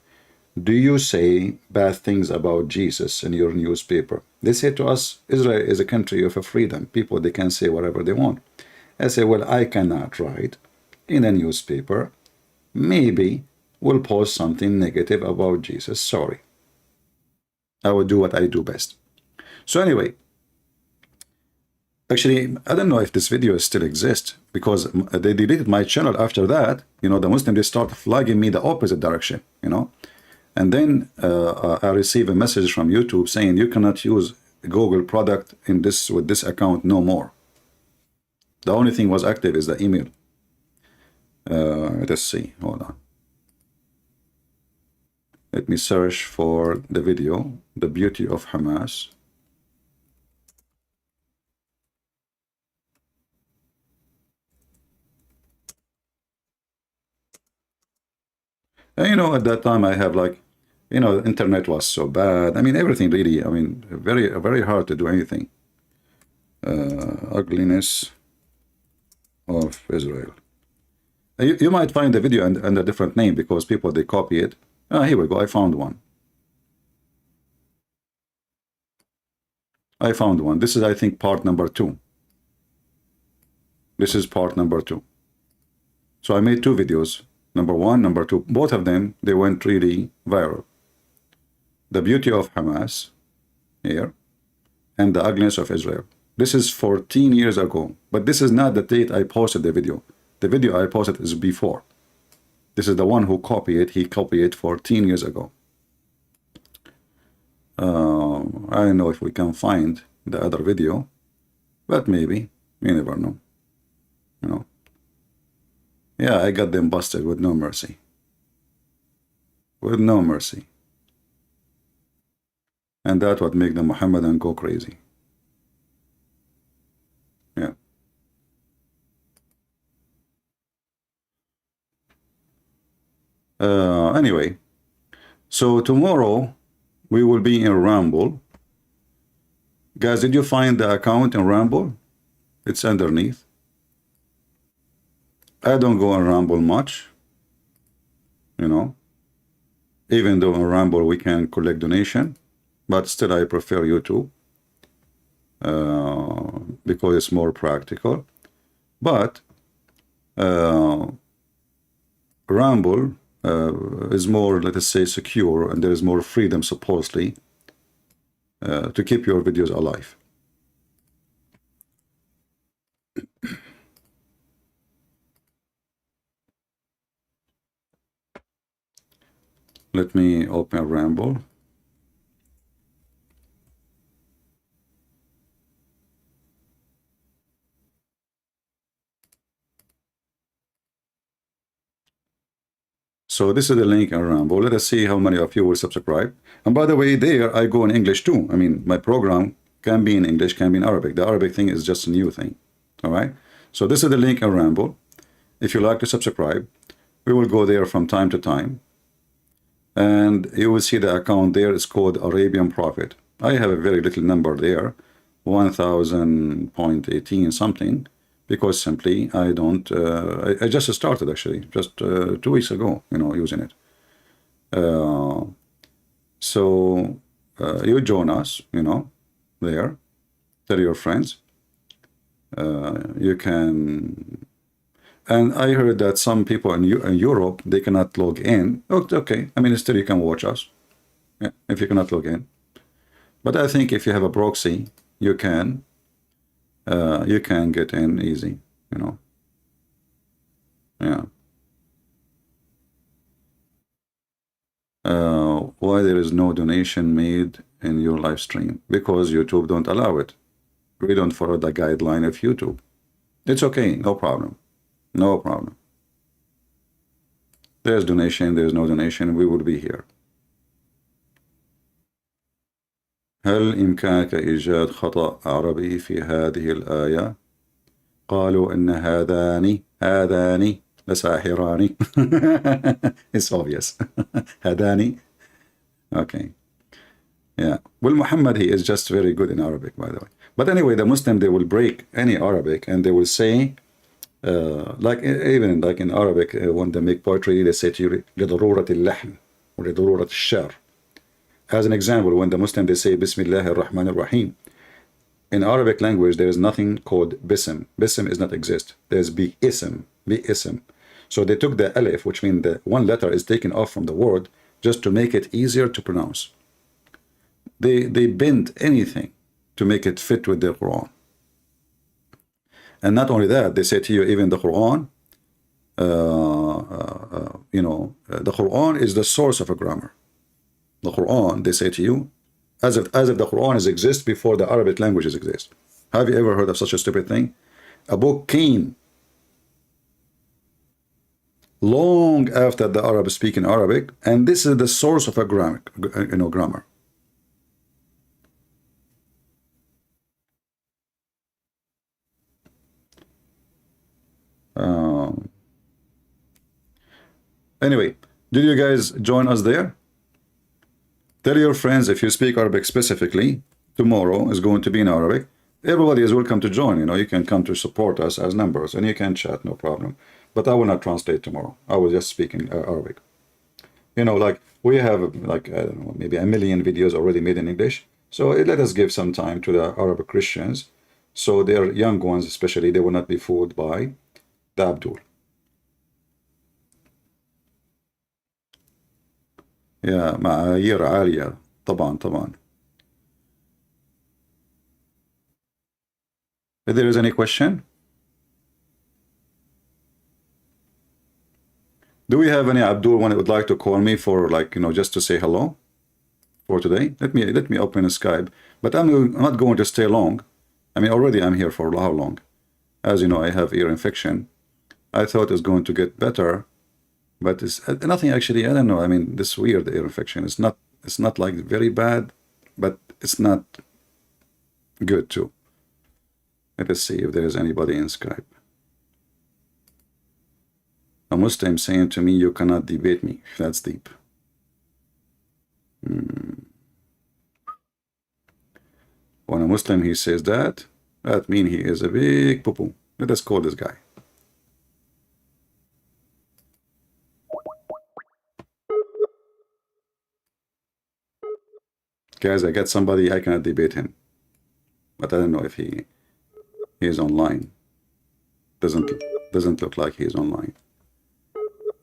do you say bad things about Jesus in your newspaper? They said to us, Israel is a country of freedom. People, they can say whatever they want. I said, well, I cannot write in a newspaper. Maybe we'll post something negative about Jesus. Sorry. I will do what I do best. So anyway, actually, I don't know if this video still exists, because they deleted my channel after that. You know, the Muslims, they start flagging me the opposite direction, you know. And then I receive a message from YouTube saying you cannot use Google product in this with this account no more. The only thing was active is the email. Let's see, hold on. Let me search for the video, The Beauty of Hamas. And you know, at that time I have like, you know, the internet was so bad. I mean, everything really, I mean, very hard to do anything. Ugliness of Israel. You might find the video under a different name because people, they copy it. Here we go. I found one. This is, I think, part number 2. This is part number 2. So I made 2 videos. Number 1, number 2. Both of them, they went really viral. The Beauty of Hamas, here, and The Ugliness of Israel. This is 14 years ago, but this is not the date I posted the video. The video I posted is before. This is the one who copied it. He copied it 14 years ago. I don't know if we can find the other video, but maybe. You never know. You know. Yeah, I got them busted with no mercy. With no mercy. And that's what make the Muhammadan go crazy. Yeah. Anyway, so tomorrow we will be in Rumble. Guys, did you find the account in Rumble? It's underneath. I don't go on Rumble much, you know, even though on Rumble we can collect donation, but still I prefer YouTube because it's more practical. But Rumble is more, let us say, secure, and there is more freedom, supposedly, to keep your videos alive. Let me open Ramble. So this is the link in Ramble. Let us see how many of you will subscribe. And by the way, there I go in English too. I mean, my program can be in English, can be in Arabic. The Arabic thing is just a new thing. All right. So this is the link in Ramble. If you like to subscribe, we will go there from time to time. And you will see the account there is called Arabian Prophet. I have a very little number there, 1000.18 something, because simply I don't, I just started actually, just 2 weeks ago, using it. So you join us, there, tell your friends. You can, and I heard that some people in Europe, they cannot log in. Okay, I mean, still you can watch us, if you cannot log in. But I think if you have a proxy, you can get in easy, Yeah. Why there is no donation made in your live stream? Because YouTube don't allow it. We don't follow the guideline of YouTube. It's okay, no problem. No problem. There's donation, there's no donation, we will be here. هل إمكانك إيجاد خطأ عربي في هذه الآية؟ قالوا إن هذان لساحران. It's obvious. هذان. Okay. Yeah. Well, Muhammad, he is just very good in Arabic, by the way. But anyway, the Muslim, they will break any Arabic and they will say, like even like in Arabic, when they make poetry, they say to you, لضرورة اللحن or لضرورة الشعر. As an example, when the Muslim, they say, Bismillah ar-Rahman ar-Rahim. In Arabic language, there is nothing called bism. Bism is not exist. There's bi-ism. So they took the alif, which means the one letter is taken off from the word, just to make it easier to pronounce. They bend anything to make it fit with the Quran. And not only that, they say to you, even the Quran, the Quran is the source of a grammar. The Quran, they say to you, as if the Quran exists before the Arabic languages exist. Have you ever heard of such a stupid thing? A book came long after the Arabs speak in Arabic, and this is the source of a grammar. Anyway, did you guys join us there? Tell your friends, if you speak Arabic specifically, tomorrow is going to be in Arabic. Everybody is welcome to join. You can come to support us as numbers, and you can chat, no problem. But I will not translate tomorrow. I will just speak in Arabic. Like we have, like, I don't know, maybe 1 million videos already made in English. So let us give some time to the Arabic Christians, so their young ones especially, they will not be fooled by the Abdul. يا معايير عالية طبعا. If there is any question, do we have any Abdul one that would like to call me for, like, just to say hello for today? Let me open a Skype, but I'm not going to stay long. I mean, already I'm here for how long? As you know, I have ear infection. I thought it's going to get better, but it's nothing actually. I don't know. I mean, this weird ear infection. It's not like very bad, but it's not good too. Let us see if there is anybody in Skype. A Muslim saying to me, you cannot debate me. That's deep. When a Muslim, he says that means he is a big poo-poo. Let us call this guy. Guys, I got somebody, I cannot debate him. But I don't know if he is online. Doesn't look like he is online.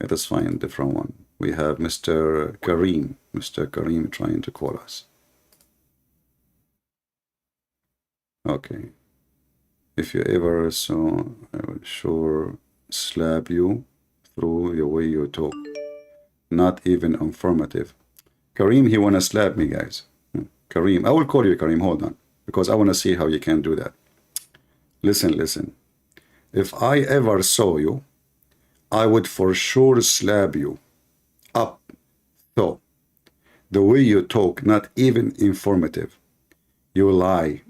Let us find a different one. We have Mr. Kareem. Mr. Kareem trying to call us. Okay. If you ever saw, I will sure slap you through the way you talk. not even informative. Kareem, he wanna slap me, guys. Kareem, I will call you, Kareem, hold on, because I wanna see how you can do that. Listen, listen. If I ever saw you, I would for sure slap you up. So, the way you talk, not even informative. You lie,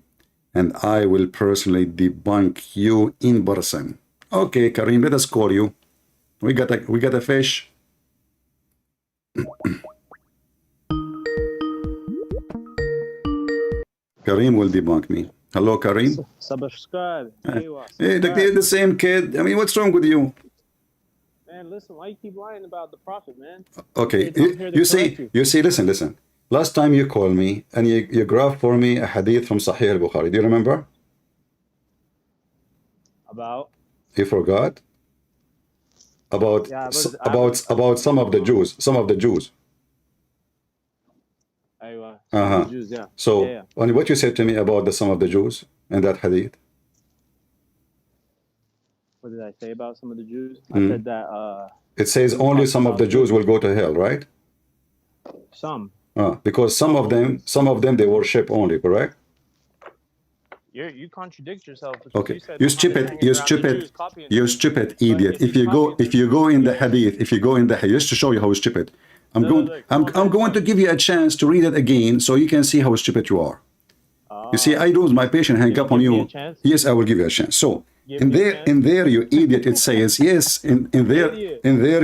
and I will personally debunk you in person. Okay, Kareem, let us call you. We got a fish. Kareem will debunk me. Hello, Kareem. Subscribe. Hey, the same kid. I mean, what's wrong with you? Man, listen, why you keep lying about the prophet, man? Okay, Hey, you see, listen. Last time you called me and you grabbed for me a hadith from Sahih al-Bukhari. Do you remember? About? You forgot? About some of the Jews. Some of the Jews. The Jews, yeah. So, what you said to me about the some of the Jews and that hadith? What did I say about some of the Jews? I said that it says only some of the Jews will go to hell, right? Some. Because some of them they worship only, correct? You contradict yourself. Okay, you stupid idiot. If you go in the hadith, just to show you how stupid, I'm going to give you a chance to read it again so you can see how stupid you are. You see, I lose my patience, hang up on you. Yes, I will give you a chance. So in there, you idiot, it says, yes, in there,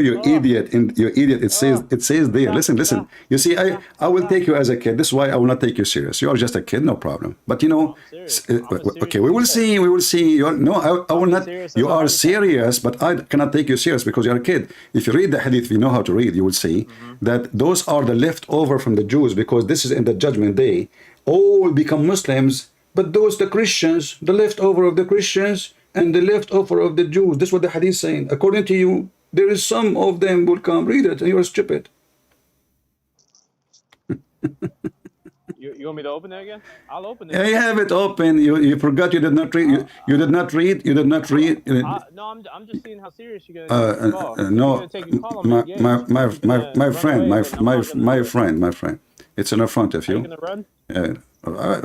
you idiot, it says there, listen. You see, I will take you as a kid. This is why I will not take you serious. You are just a kid, no problem. But you know, okay, we will see. I will not. You are serious, but I cannot take you serious because you're a kid. If you read the hadith, if you know how to read, you will see that those are the leftover from the Jews, because this is in the judgment day. All become Muslims, but those the Christians, the leftover of the Christians and the leftover of the Jews. This is what the hadith is saying. According to you, there is some of them will come. Read it, and you are stupid. You want me to open it again? I'll open it. I have it open. You forgot you did not read. You did not read. No, I'm just seeing how serious you're going to call. No, my friend. It's in front of you. Are you gonna run?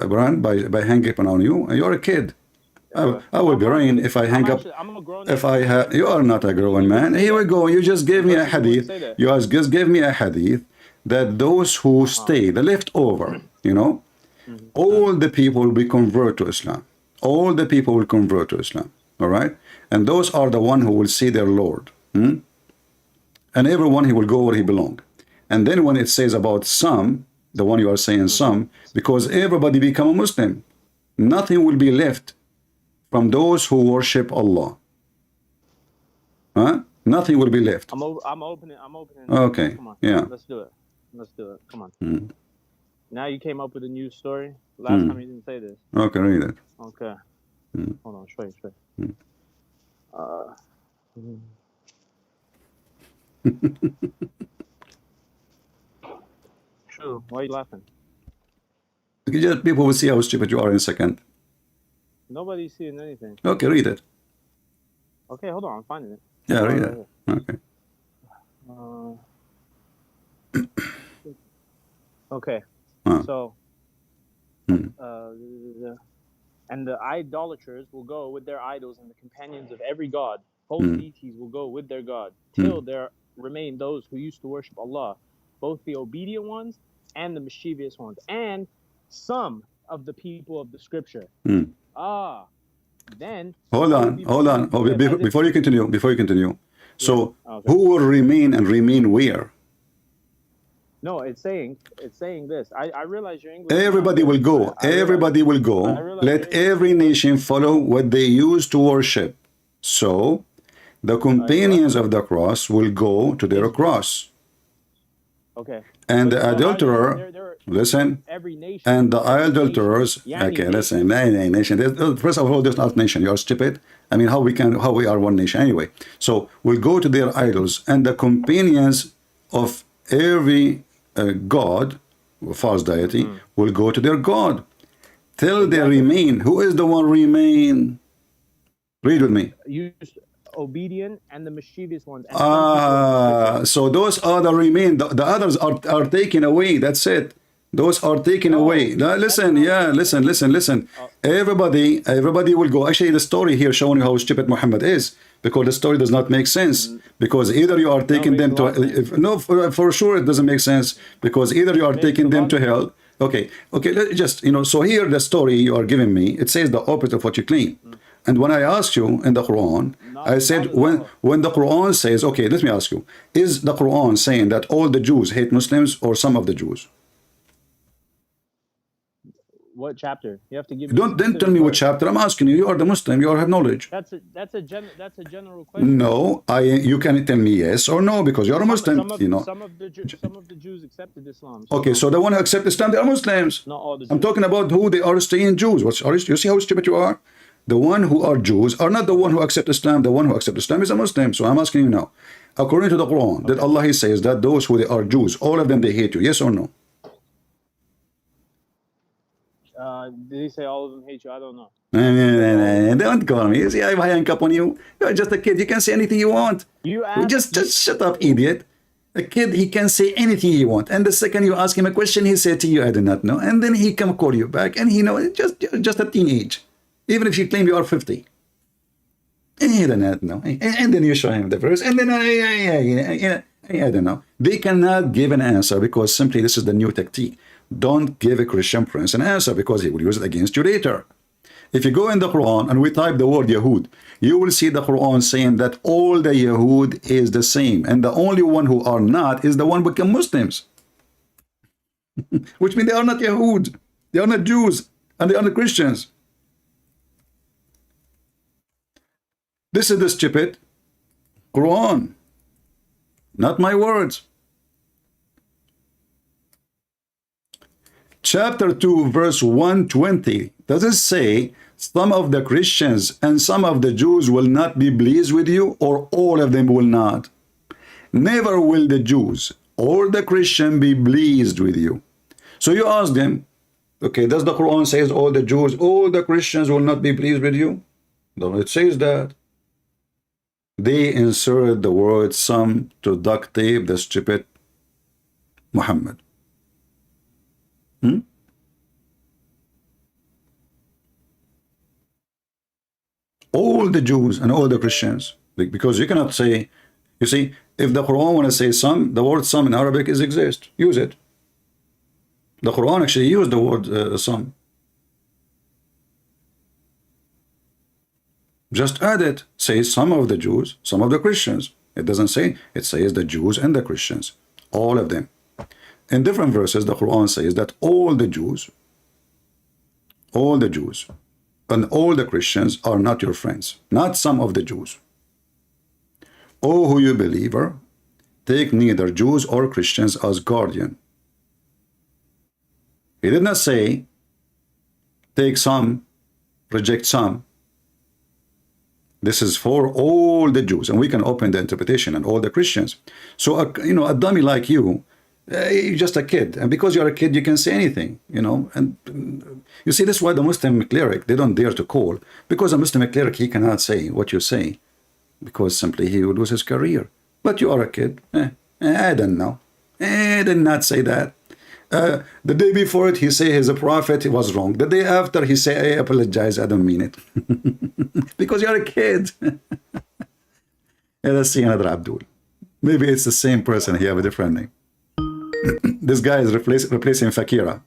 Run by hanging up on you. You're a kid. I will be running if I hang up. I'm a grown If I have, you are not a grown man. Here we go. You just gave me a hadith. You just gave me a hadith that those who stay, the leftover, all the people will be converted to Islam. All the people will convert to Islam. All right, and those are the one who will see their Lord. And everyone he will go where he belong. And then when it says about some, the one you are saying some, because everybody become a Muslim, nothing will be left from those who worship Allah. Nothing will be left. I'm opening. Okay. Come on. Yeah. Let's do it. Come on. Now you came up with a new story. Last time you didn't say this. Okay, read it. Okay. Hold on. Straight. True. Why are you laughing? Just people will see how stupid you are in a second. Nobody's seeing anything. Okay, read it. Okay, hold on. I'm finding it. Yeah, read it. Okay. Okay. So, and the idolaters will go with their idols, and the companions of every god, both deities will go with their god, till there remain those who used to worship Allah, both the obedient ones and the mischievous ones, and some of the people of the scripture. Then hold on. Before you continue. So who will remain and remain where? No, it's saying this. I realize your English. Everybody will go. Everybody will go. Let every nation follow what they used to worship. So the companions of the cross will go to their cross. Okay. And the adulterer, listen, and the adulterers, okay, listen, nation. First of all, there's not nation. You are stupid. I mean, how we are one nation anyway. So we'll go to their idols, and the companions of every god, false deity, will go to their god till they remain. Who is the one remain? Read with me. obedient and the mischievous ones, and some people So those other remain. The others are taken away. That's it. Those are taken away. Now, listen, yeah, listen. Everybody will go. Actually, the story here showing you how stupid Muhammad is, because the story does not make sense. Because either you are taking them to, no, for sure it doesn't make sense. Because either you are taking them to hell. Okay, just, so here the story you are giving me, it says the opposite of what you claim. And when I asked you in the Quran, I said, when the Quran says, okay, let me ask you, is the Quran saying that all the Jews hate Muslims or some of the Jews? What chapter? You have to give me. Don't tell me what chapter. I'm asking you. You are the Muslim. You have knowledge. That's a general question. No, you can tell me yes or no, because you're a Muslim. Some of the Jews accepted Islam. Okay, so the one who accept Islam, they are Muslims. Not all the Jews. I'm talking about who they are staying Jews. You see how stupid you are? The one who are Jews are not the one who accept Islam. The one who accept Islam is a Muslim. So I'm asking you now, according to the Quran, that Allah he says that those who they are Jews, all of them they hate you. Yes or no? Did he say all of them hate you? I don't know. Don't call me. You see, I hang up on you. You're just a kid. You can say anything you want. Just shut up, idiot. A kid, he can say anything he want. And the second you ask him a question, he said to you, I do not know. And then he come call you back, and he know just a teenage. Even if you claim you are 50. And he do not know. And then you show him the verse, and then I don't know. They cannot give an answer because simply this is the new tactic. Don't give a Christian prince an answer because he will use it against you later. If you go in the Quran and we type the word Yahud, you will see the Quran saying that all the Yahud is the same, and the only one who are not is the one who become Muslims. Which means they are not Yahud, they are not Jews, and they are not Christians. This is the stupid Quran, not my words. Chapter 2, verse 120, does it say some of the Christians and some of the Jews will not be pleased with you, or all of them will not? Never will the Jews or the Christian be pleased with you. So you ask them, okay, does the Quran says all the Jews, all the Christians will not be pleased with you? No, it says that. They insert the word some to duct tape the stupid Muhammad. All the Jews and all the Christians, because you cannot say, you see, if the Quran want to say some, the word some in Arabic is exist. Use it. The Quran actually used the word some. Just add it. Say some of the Jews, some of the Christians. It doesn't say, it says the Jews and the Christians. All of them. In different verses, the Quran says that all the Jews, and all the Christians are not your friends, not some of the Jews. O who you believer, take neither Jews or Christians as guardian. He did not say, take some, reject some. This is for all the Jews, and we can open the interpretation and all the Christians. So, a dummy like you, you're just a kid, and because you're a kid you can say anything, and you see, this is why the Muslim cleric, they don't dare to call, because a Muslim cleric, he cannot say what you say, because simply he would lose his career. But you are a kid. I don't know, I did not say that. The day before it, he say he's a prophet, he was wrong. The day after, he say, I apologize, I don't mean it. Because you're a kid. Let's see another Abdul. Maybe it's the same person, he have a different name. This guy is replacing Fakira.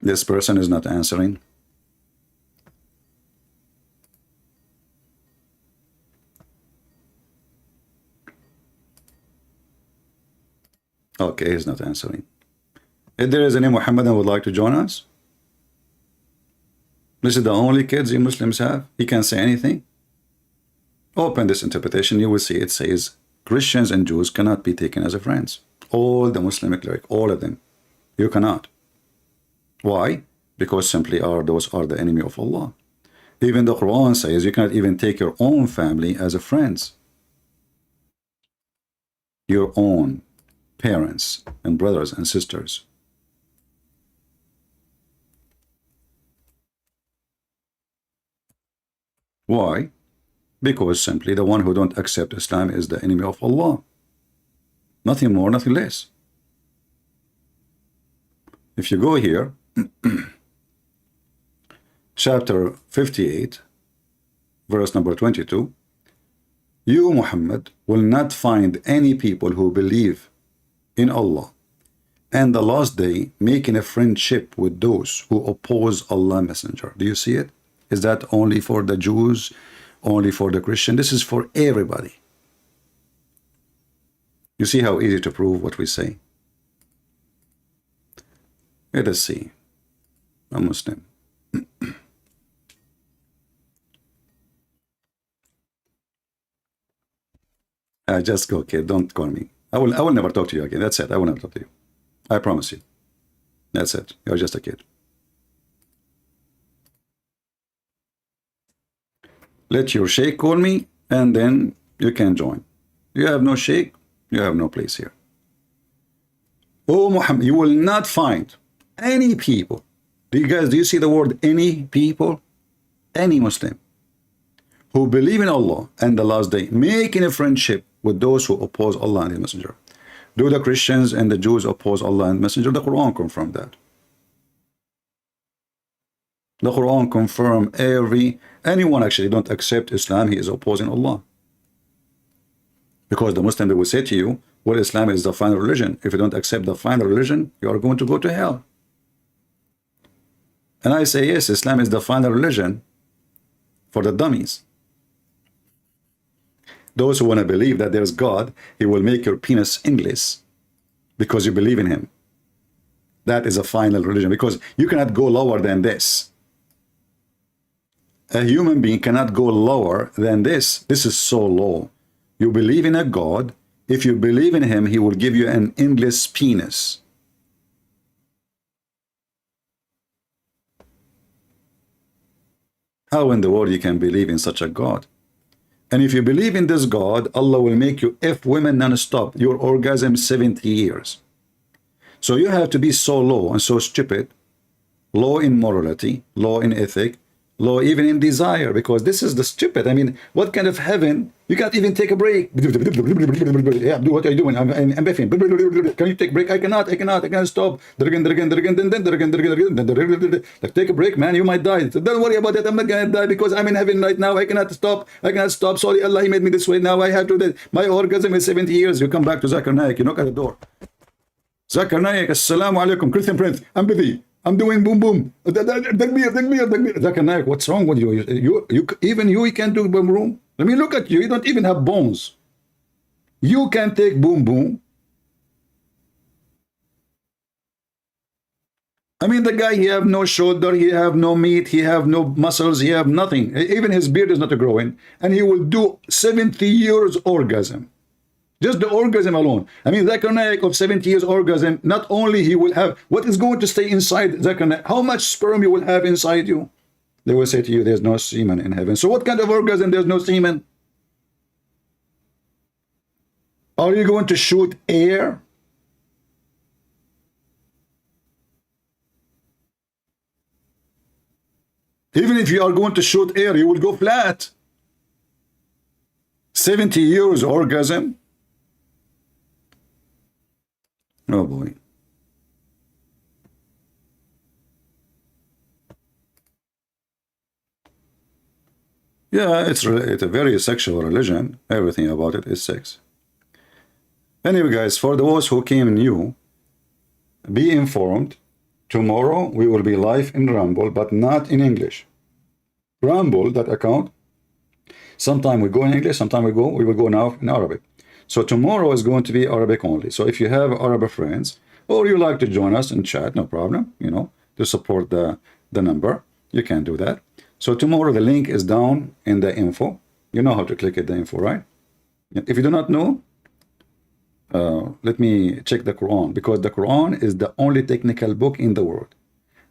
This person is not answering. Okay, he's not answering. If there is any Muhammadan would like to join us, this is the only kids you Muslims have. He can't say anything. Open this interpretation, you will see it says Christians and Jews cannot be taken as friends. All the Muslim cleric, all of them. You cannot. Why? Because simply those are the enemy of Allah. Even the Quran says you cannot even take your own family as a friends. Your own parents and brothers and sisters. Why? Because simply the one who don't accept Islam is the enemy of Allah. Nothing more, nothing less. If you go here, chapter 58, verse number 22, you, Muhammad, will not find any people who believe in Allah and the last day making a friendship with those who oppose Allah's messenger. Do you see it? Is that only for the Jews, only for the Christian? This is for everybody. You see how easy to prove what we say? Let us see. A Muslim. Just go, kid. Don't call me. I will never talk to you again. That's it. I will never talk to you. I promise you. That's it. You're just a kid. Let your sheikh call me, and then you can join. You have no sheikh, you have no place here. Oh, Muhammad, you will not find any people. Do you see the word any people? Any Muslim who believe in Allah and the last day, making a friendship with those who oppose Allah and His Messenger. Do the Christians and the Jews oppose Allah and Messenger? The Quran confirmed that. The Quran confirms anyone actually don't accept Islam, he is opposing Allah. Because the Muslim, they will say to you, well, Islam is the final religion. If you don't accept the final religion, you are going to go to hell. And I say, yes, Islam is the final religion for the dummies. Those who want to believe that there's God, He will make your penis English because you believe in Him. That is a final religion, because you cannot go lower than this. A human being cannot go lower than this. This is so low. You believe in a God. If you believe in Him, He will give you an endless penis. How in the world you can believe in such a God? And if you believe in this God, Allah will make you F women non-stop, your orgasm 70 years. So you have to be so low and so stupid, low in morality, low in ethic, low even in desire, because this is the stupid. I mean, what kind of heaven? You can't even take a break. Yeah, do what are you doing? I'm biffing. Can you take a break? I cannot stop. Like, take a break, man. You might die. So don't worry about it. I'm not gonna die because I'm in heaven right now. I cannot stop. Sorry, Allah, He made me this way. Now I have to. My orgasm is 70 years. You come back to Zakir Naik. You knock at the door. Zakir Naik, Assalamu alaikum, Christian Prince. I'm busy. I'm doing boom boom. Zakir Naik, what's wrong with you? Even you can't do boom boom. Let me look at you. You don't even have bones. You can take boom boom. I mean, the guy, he have no shoulder, he have no meat, he have no muscles, he have nothing. Even his beard is not growing, and he will do 70 years orgasm. Just the orgasm alone. I mean, Zakir Naik of 70 years orgasm, not only he will have, what is going to stay inside Zakir Naik? How much sperm you will have inside you? They will say to you, there's no semen in heaven. So what kind of orgasm? There's no semen. Are you going to shoot air? Even if you are going to shoot air, you will go flat. 70 years orgasm. Oh boy. Yeah, it's a very sexual religion. Everything about it is sex. Anyway, guys, for those who came new, be informed. Tomorrow we will be live in Rumble, but not in English. Rumble, that account, sometime we go in English, sometime we will go now in Arabic. So tomorrow is going to be Arabic only. So if you have Arab friends, or you like to join us and chat, no problem, you know, to support the number, you can do that. So tomorrow the link is down in the info. You know how to click at the info, right? If you do not know, let me check the Quran, because the Quran is the only technical book in the world.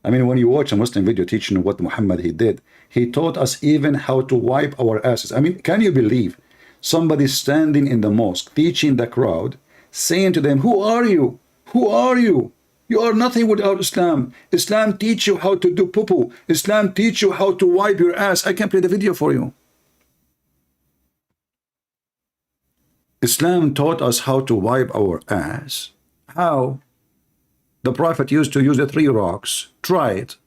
I mean, when you watch a Muslim video teaching what Muhammad he did, he taught us even how to wipe our asses. I mean, can you believe somebody standing in the mosque teaching the crowd saying to them, who are you? Who are you? You are nothing without Islam. Islam teach you how to do poo-poo. Islam teach you how to wipe your ass. I can play the video for you. Islam taught us how to wipe our ass. How? The Prophet used to use the 3 rocks. Try it.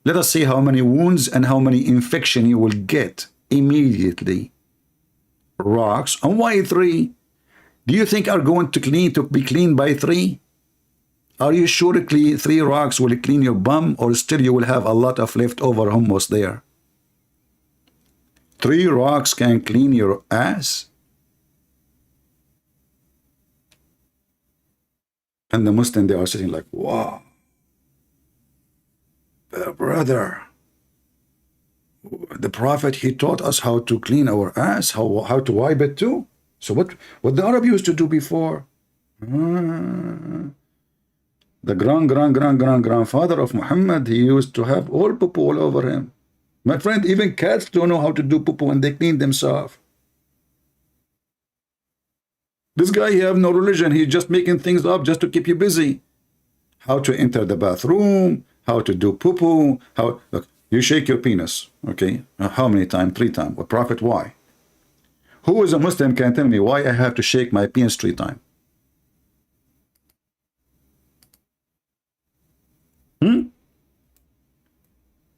Let us see how many wounds and how many infection you will get immediately. Rocks. And why 3? Do you think are going to be cleaned by 3? Are you sure 3 rocks will clean your bum, or still you will have a lot of leftover hummus there? 3 rocks can clean your ass? And the Muslim, they are sitting like, wow, brother, the Prophet, he taught us how to clean our ass, how to wipe it too. So what the Arab used to do before? The grandfather of Muhammad, he used to have all poo all over him. My friend, even cats don't know how to do poo and they clean themselves. This guy, he have no religion. He's just making things up just to keep you busy. How to enter the bathroom, how to do poo-poo, look, you shake your penis, okay? How many times? 3 times. What Prophet, why? Who is a Muslim can tell me why I have to shake my penis 3 times?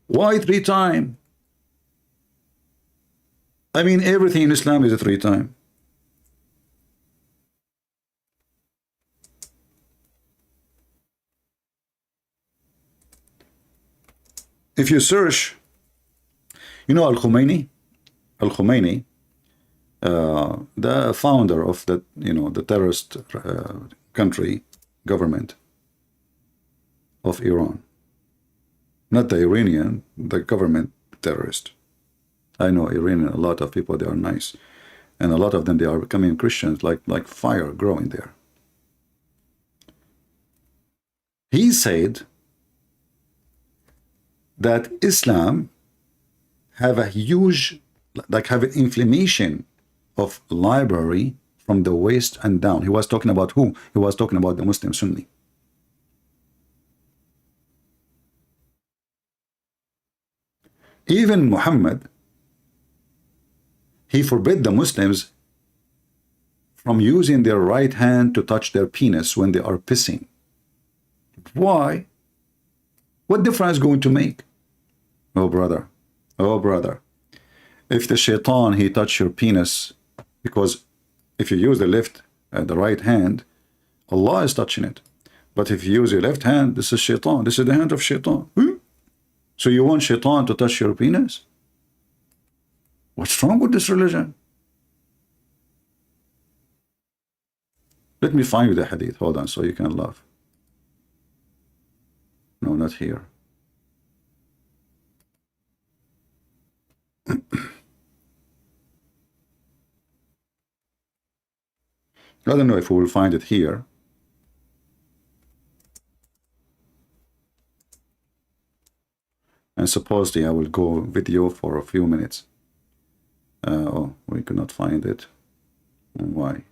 Why 3 times? I mean, everything in Islam is a 3 times. If you search, you know Al-Khomeini, the founder of the, the terrorist country, government of Iran. Not the Iranian, the government terrorist. I know Iranian, a lot of people, they are nice. And a lot of them, they are becoming Christians, like fire growing there. He said that Islam have a huge, have an inflammation of library from the waist and down. He was talking about who? He was talking about the Muslim Sunni. Even Muhammad, he forbid the Muslims from using their right hand to touch their penis when they are pissing. Why? What difference is going to make? Oh brother, if the shaitan, he touch your penis, because if you use the left and the right hand, Allah is touching it. But if you use your left hand, this is shaitan, this is the hand of shaitan. So you want shaitan to touch your penis? What's wrong with this religion? Let me find you the hadith. Hold on, so you can laugh. No, not here. I don't know if we will find it here. And supposedly I will go video for a few minutes. Oh, we could not find it. Why?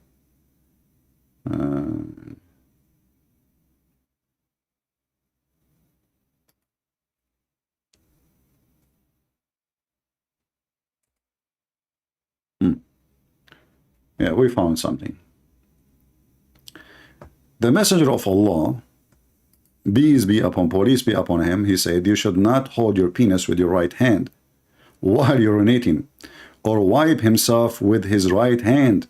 Yeah, we found something. The Messenger of Allah, peace be upon him, he said, you should not hold your penis with your right hand while urinating, or wipe himself with his right hand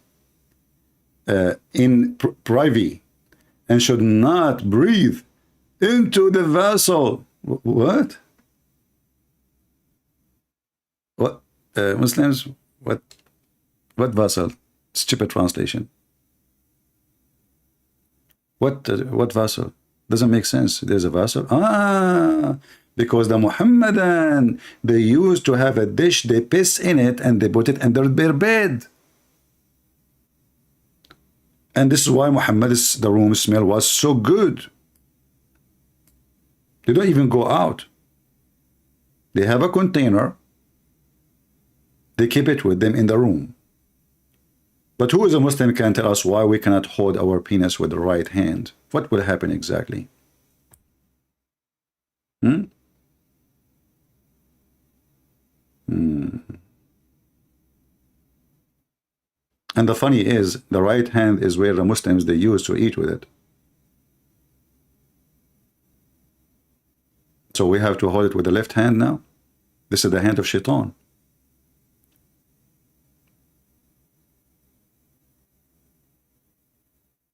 in privy, and should not breathe into the vessel. What? What? Muslims, what vessel? Stupid translation. What vessel? Doesn't make sense. There's a vessel. Because the Muhammadan, they used to have a dish, they piss in it, and they put it under their bed. And this is why Muhammad's, the room smell was so good. They don't even go out. They have a container. They keep it with them in the room. But who is a Muslim can tell us why we cannot hold our penis with the right hand? What will happen exactly? Hmm? Hmm. And the funny is, the right hand is where the Muslims, they use to eat with it. So we have to hold it with the left hand now? This is the hand of Shaitan.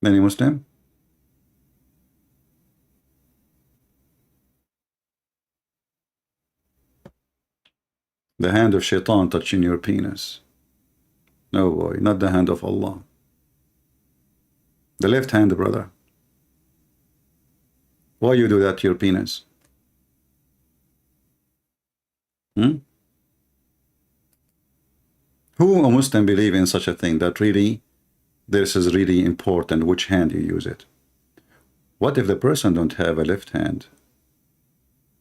Any Muslim? The hand of Shaitan touching your penis. No boy, not the hand of Allah. The left hand, brother. Why you do that to your penis? Hmm? Who a Muslim believe in such a thing, that really this is really important which hand you use it? What if the person don't have a left hand?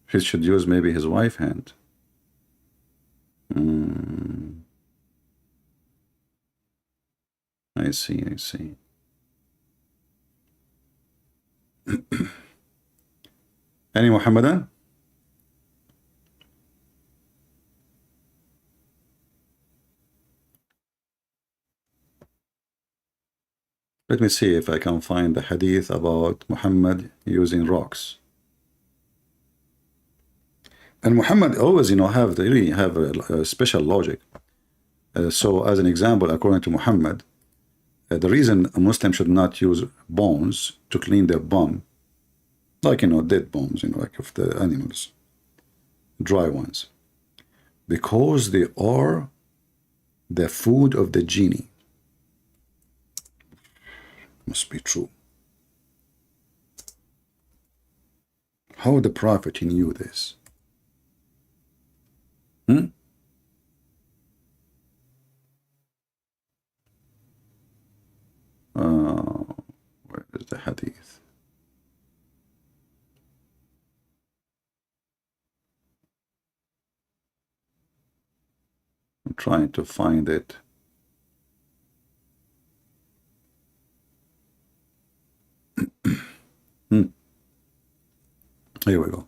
He should use maybe his right hand. I see, I see. Any Muhammadan? Let me see if I can find the hadith about Muhammad using rocks. And Muhammad always, they really have a special logic. So as an example, according to Muhammad, the reason a Muslim should not use bones to clean their bum, like, dead bones, like of the animals, dry ones, because they are the food of the genie. Must be true. How the Prophet knew this? Where is the hadith? I'm trying to find it. Here we go.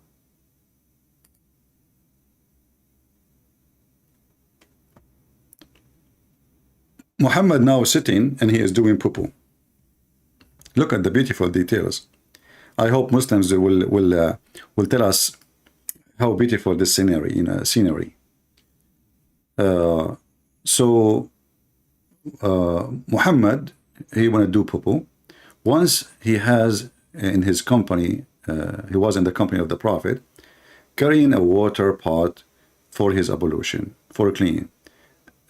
Muhammad now sitting and he is doing poo-poo. Look at the beautiful details. I hope Muslims will tell us how beautiful this scenery. Muhammad, he want to do poo-poo. Once he has in his company, he was in the company of the Prophet, carrying a water pot for his ablution, for cleaning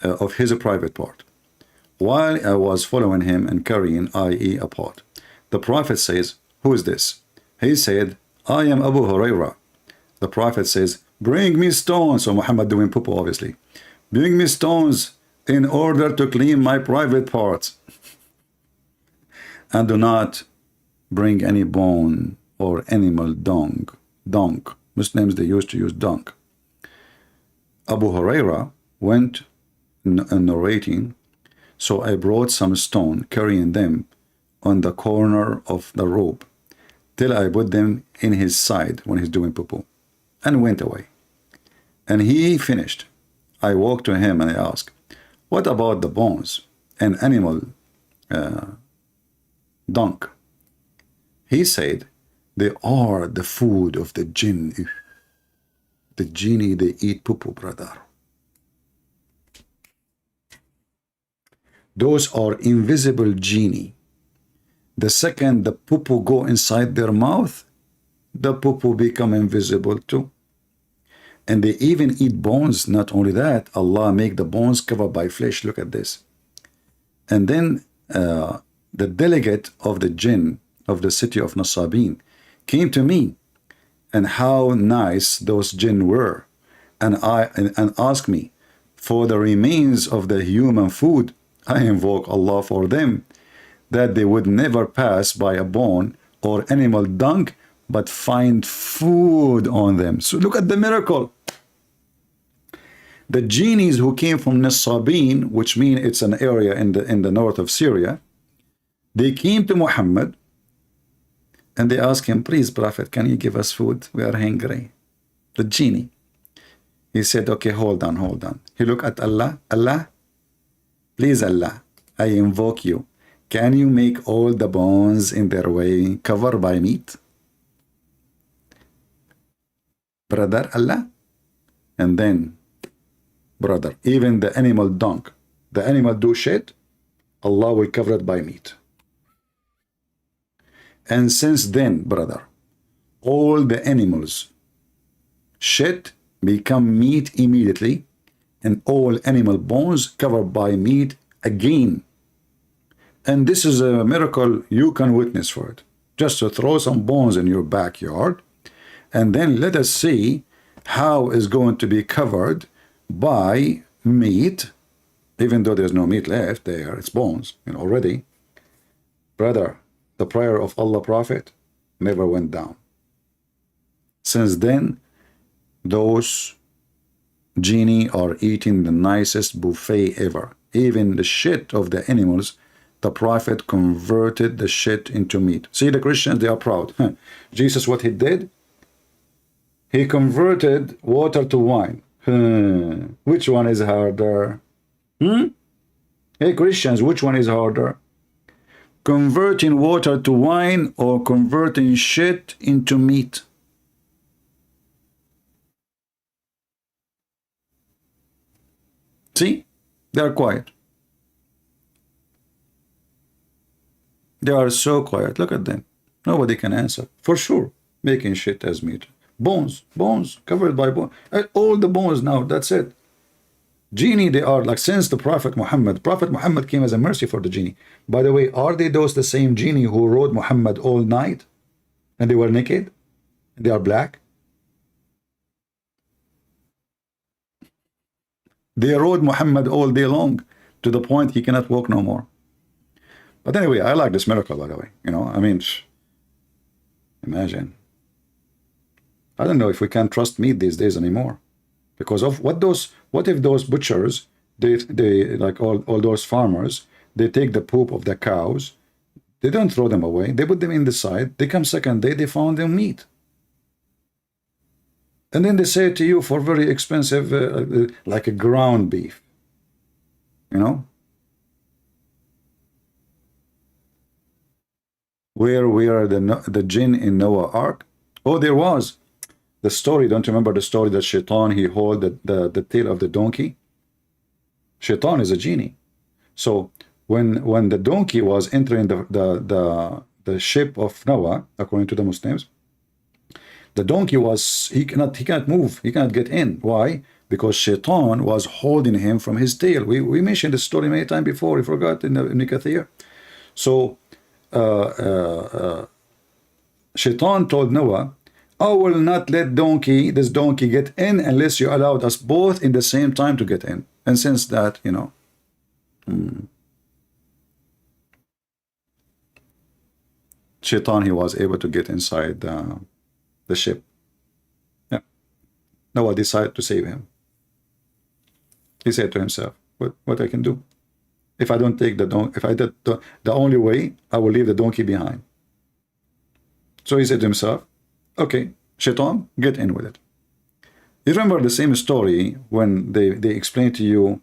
of his private part. While I was following him and carrying, i.e. a pot, the Prophet says, who is this? He said, I am Abu Hurairah. The Prophet says, bring me stones. So Muhammad doing poo-poo, obviously. Bring me stones in order to clean my private parts. And do not bring any bone or animal dung. Muslims, they used to use dung. Abu Hurairah went narrating, so I brought some stone, carrying them on the corner of the robe, till I put them in his side when he's doing poo-poo, and went away. And he finished. I walked to him and I asked, what about the bones and animal dung? He said, they are the food of the jinn. The genie, they eat poo-poo, brother. Those are invisible genie. The second the poo-poo go inside their mouth, the poo-poo become invisible too. And they even eat bones. Not only that, Allah make the bones covered by flesh. Look at this. And then the delegate of the jinn of the city of Nasabin came to me, and how nice those jinn were, and asked me for the remains of the human food. I invoke Allah for them, that they would never pass by a bone or animal dung, but find food on them. So look at the miracle. The genies who came from Nisabin, which means it's an area in the north of Syria, they came to Muhammad and they asked him, please, Prophet, can you give us food? We are hungry. The genie. He said, okay, hold on, hold on. He looked at Allah. Allah, please, Allah, I invoke you. Can you make all the bones in their way covered by meat? Brother, Allah. And then, brother, even the animal dung, the animal do shit, Allah will cover it by meat. And since then, brother, all the animals shit become meat immediately, and all animal bones covered by meat again. And this is a miracle you can witness for it. Just to throw some bones in your backyard, and then let us see how is going to be covered by meat, even though there's no meat left there, it's bones, already. Brother, the prayer of Allah Prophet never went down. Since then, those genie are eating the nicest buffet ever. Even the shit of the animals, the Prophet converted the shit into meat. See, the Christians, they are proud. Jesus, what he did? He converted water to wine. Which one is harder? Hey, Christians, which one is harder? Converting water to wine or converting shit into meat? See? They are quiet. They are so quiet. Look at them. Nobody can answer. For sure. Making shit as meat. Bones. Bones. Covered by bones. All the bones now. That's it. Genie, they are like, since the Prophet Muhammad came as a mercy for the genie. By the way, are they those the same genie who rode Muhammad all night? And they were naked? They are black? They rode Muhammad all day long to the point he cannot walk no more. But anyway, I like this miracle, by the way. I mean, imagine. I don't know if we can trust meat these days anymore. Because of what if those butchers, they like all those farmers, they take the poop of the cows, they don't throw them away, they put them in the side, they come second day, they found them meat. And then they say to you for very expensive, like a ground beef, Where are the jinn in Noah Ark? Oh, there was. The story, don't you remember the story that Shaitan, he held the tail of the donkey? Shaitan is a genie. So when the donkey was entering the ship of Noah, according to the Muslims, the donkey he cannot move, he cannot get in. Why? Because Shaitan was holding him from his tail. We mentioned this story many times before, we forgot in Ibn Kathir. So Shaitan told Noah, I will not let this donkey get in unless you allowed us both in the same time to get in. And since that, Shaitan, he was able to get inside the ship. Yeah. Noah decided to save him. He said to himself, what I can do? If I don't take the donkey, if I did the only way, I will leave the donkey behind. So he said to himself, okay, Shaitan, get in with it. You remember the same story when they explain to you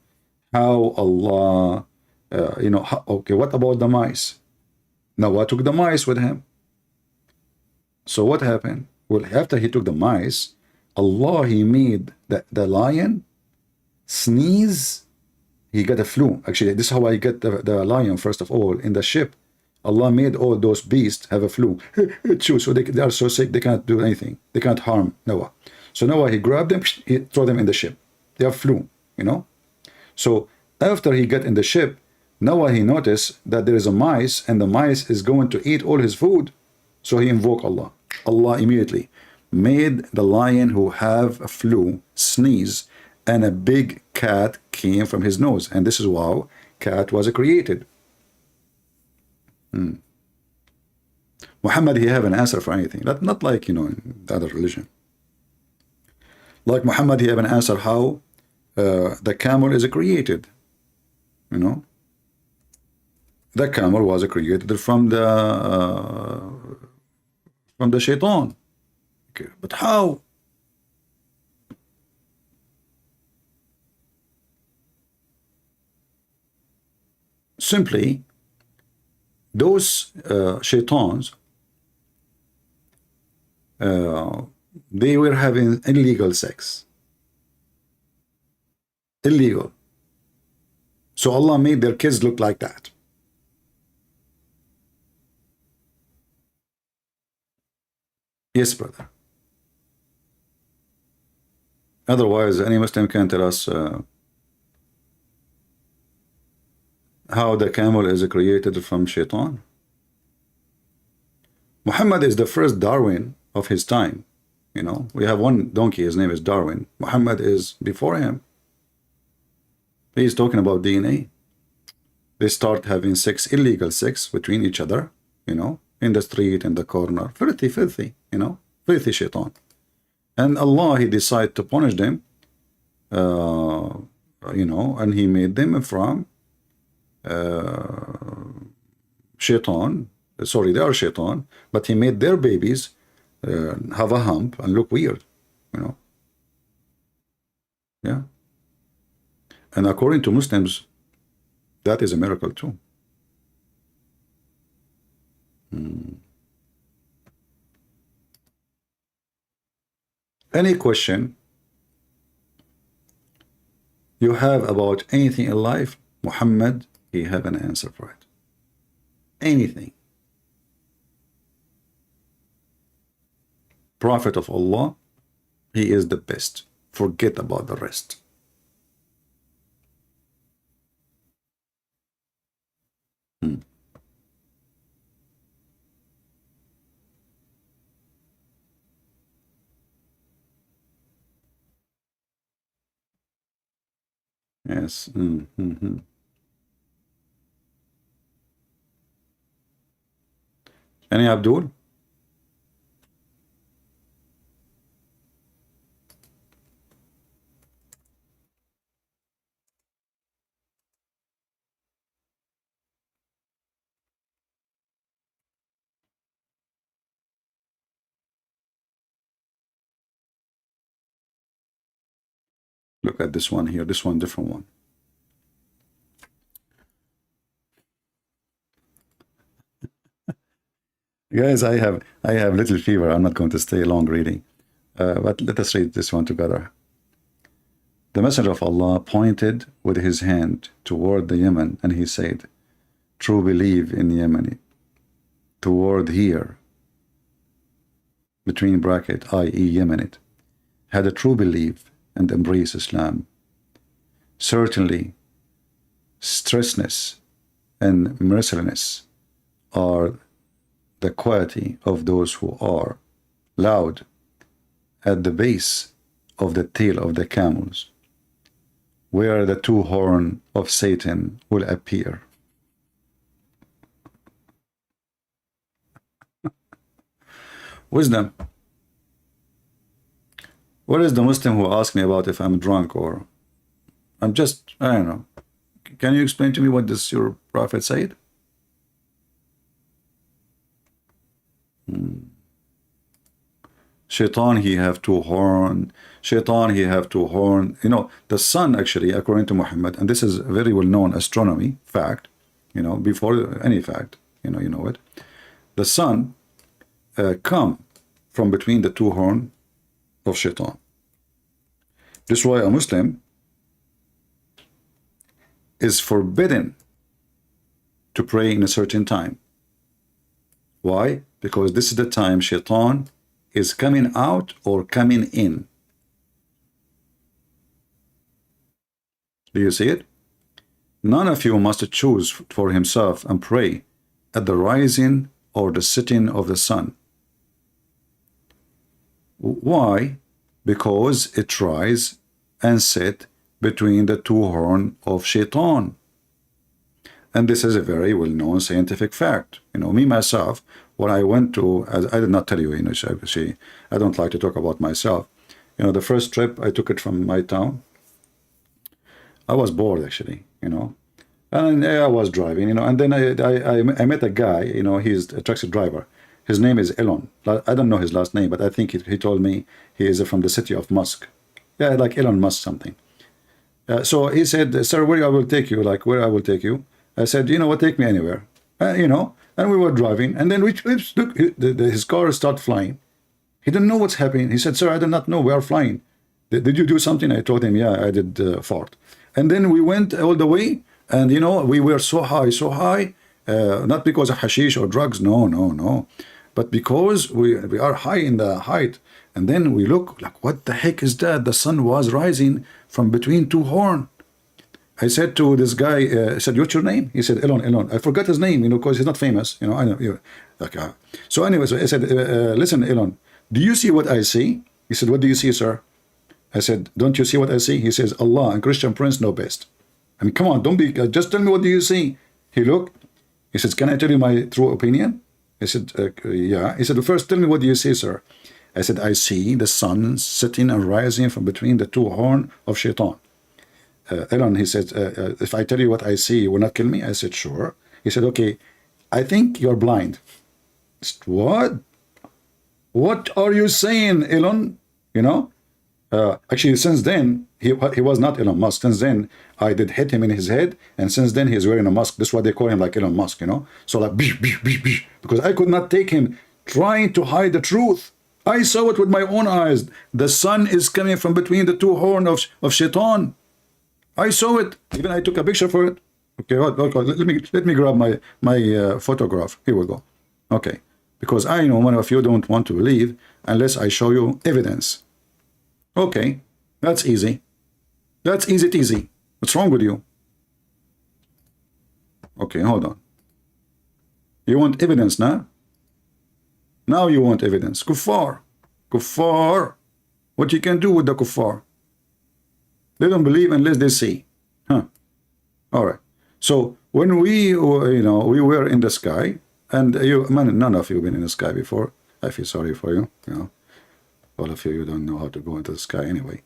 how Allah, okay, what about the mice? Noah took the mice with him. So what happened? Well, after he took the mice, Allah, he made the lion sneeze. He got a flu. Actually, this is how I get the lion, first of all, in the ship. Allah made all those beasts have a flu. So they are so sick, they cannot do anything. They can't harm Noah. So Noah, he grabbed them, he threw them in the ship. They have flu, So after he got in the ship, Noah, he noticed that there is a mice, and the mice is going to eat all his food. So he invoked Allah. Allah immediately made the lion who have a flu sneeze, and a big cat came from his nose. And this is how cat was created. Muhammad, he have an answer for anything. Not like, in the other religion. Like Muhammad, he have an answer how the camel is created, you know. The camel was created from the shaitan. Okay. But how? Simply, those shaitans, they were having illegal sex. Illegal. So Allah made their kids look like that. Yes, brother. Otherwise, any Muslim can tell us how the camel is created from shaitan. Muhammad is the first Darwin of his time. You know, we have one donkey, his name is Darwin. Muhammad is before him. He's talking about DNA. They start having sex, illegal sex between each other, you know, in the street, in the corner. Filthy, filthy, you know, filthy shaitan. And Allah, he decided to punish them, you know, and he made them from shaitan. Sorry, they are shaitan, but he made their babies have a hump and look weird, you know. Yeah. And according to Muslims, that is a miracle too. Any question you have about anything in life, Muhammad, he have an answer for it. Anything. Prophet of Allah, he is the best. Forget about the rest. Yes. Any Abdul? Look at this one here. This one, different one. Guys, I have little fever. I'm not going to stay long reading. But let us read this one together. The Messenger of Allah pointed with his hand toward the Yemen, and he said, true believe in Yemen, toward here, between bracket, i.e. Yemenite, had a true belief and embrace Islam. Certainly, stressness and mercilessness are the quality of those who are loud at the base of the tail of the camels, where the two horns of Satan will appear. Wisdom. What is the Muslim who asks me about if I'm drunk or I'm just, I don't know. Can you explain to me what does your prophet said? Shaitan, he have two horn. Shaitan, he have two horn. You know, the sun actually, according to Muhammad, and this is a very well-known astronomy fact, you know, before any fact, you know it. The sun come from between the two horn of Shaitan. This is why a Muslim is forbidden to pray in a certain time. Why? Because this is the time Shaitan is coming out or coming in. Do you see it? None of you must choose for himself and pray at the rising or the setting of the sun. Why? Because it rise and set between the two horns of Shaitan. And this is a very well-known scientific fact. You know, me, myself, when I went to, as I did not tell you, you know, I don't like to talk about myself. You know, the first trip, I took it from my town. I was bored actually, and I was driving, and then I met a guy, he's a taxi driver. His name is Elon. I don't know his last name, but I think he told me he is from the city of Musk. Yeah, like Elon Musk something. So he said, sir, where I will take you, like where I will take you. I said, you know what, take me anywhere. And we were driving, and then look, his car started flying. He didn't know what's happening. He said, sir, I did not know we are flying. Did you do something? I told him, yeah, I did fart. And then we went all the way, and we were so high, not because of hashish or drugs, no, but because we are high in the height. And then we look like, what the heck is that? The sun was rising from between two horns. I said to this guy, I said, what's your name? He said, Elon. I forgot his name, because he's not famous. I know. So anyway, so I said, listen, Elon, do you see what I see? He said, what do you see, sir? I said, don't you see what I see? He says, Allah and Christian Prince know best. I mean, come on, don't be, just tell me what do you see? He looked. He says, can I tell you my true opinion? I said, yeah. He said, first tell me what do you see, sir? I said, I see the sun sitting and rising from between the two horns of Shaitan. Elon, he said, if I tell you what I see, you will not kill me? I said, sure. He said, okay, I think you're blind. I said, what? What are you saying, Elon? Actually, since then, he was not Elon Musk. Since then, I did hit him in his head, and since then, he's wearing a mask. That's why they call him like Elon Musk, So like, bish, bish, bish, bish, because I could not take him trying to hide the truth. I saw it with my own eyes. The sun is coming from between the two horns of Shaitan. I saw it. Even I took a picture for it. Okay, let me grab my photograph. Here we go. Okay, because I know many of you don't want to believe unless I show you evidence. Okay, that's easy. That's easy. What's wrong with you? Okay, hold on. You want evidence now? Now you want evidence. Kuffar. What you can do with the kuffar? They don't believe unless they see. All right. So when we were in the sky, and none of you been in the sky before. I feel sorry for you. All of you don't know how to go into the sky anyway.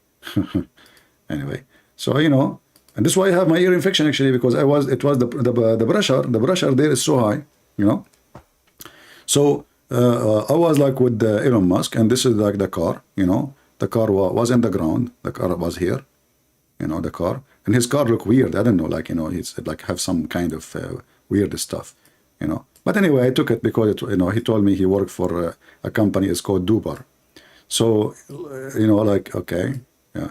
Anyway, so and this is why I have my ear infection actually, because it was the pressure there is so high. So I was like with Elon Musk, and this is like the car. The car was in the ground. The car was here. The car, and his car looked weird. I don't know, like he's like have some kind of weird stuff. But anyway, I took it because he told me he worked for a company. It's called Dubar. So like, okay, yeah.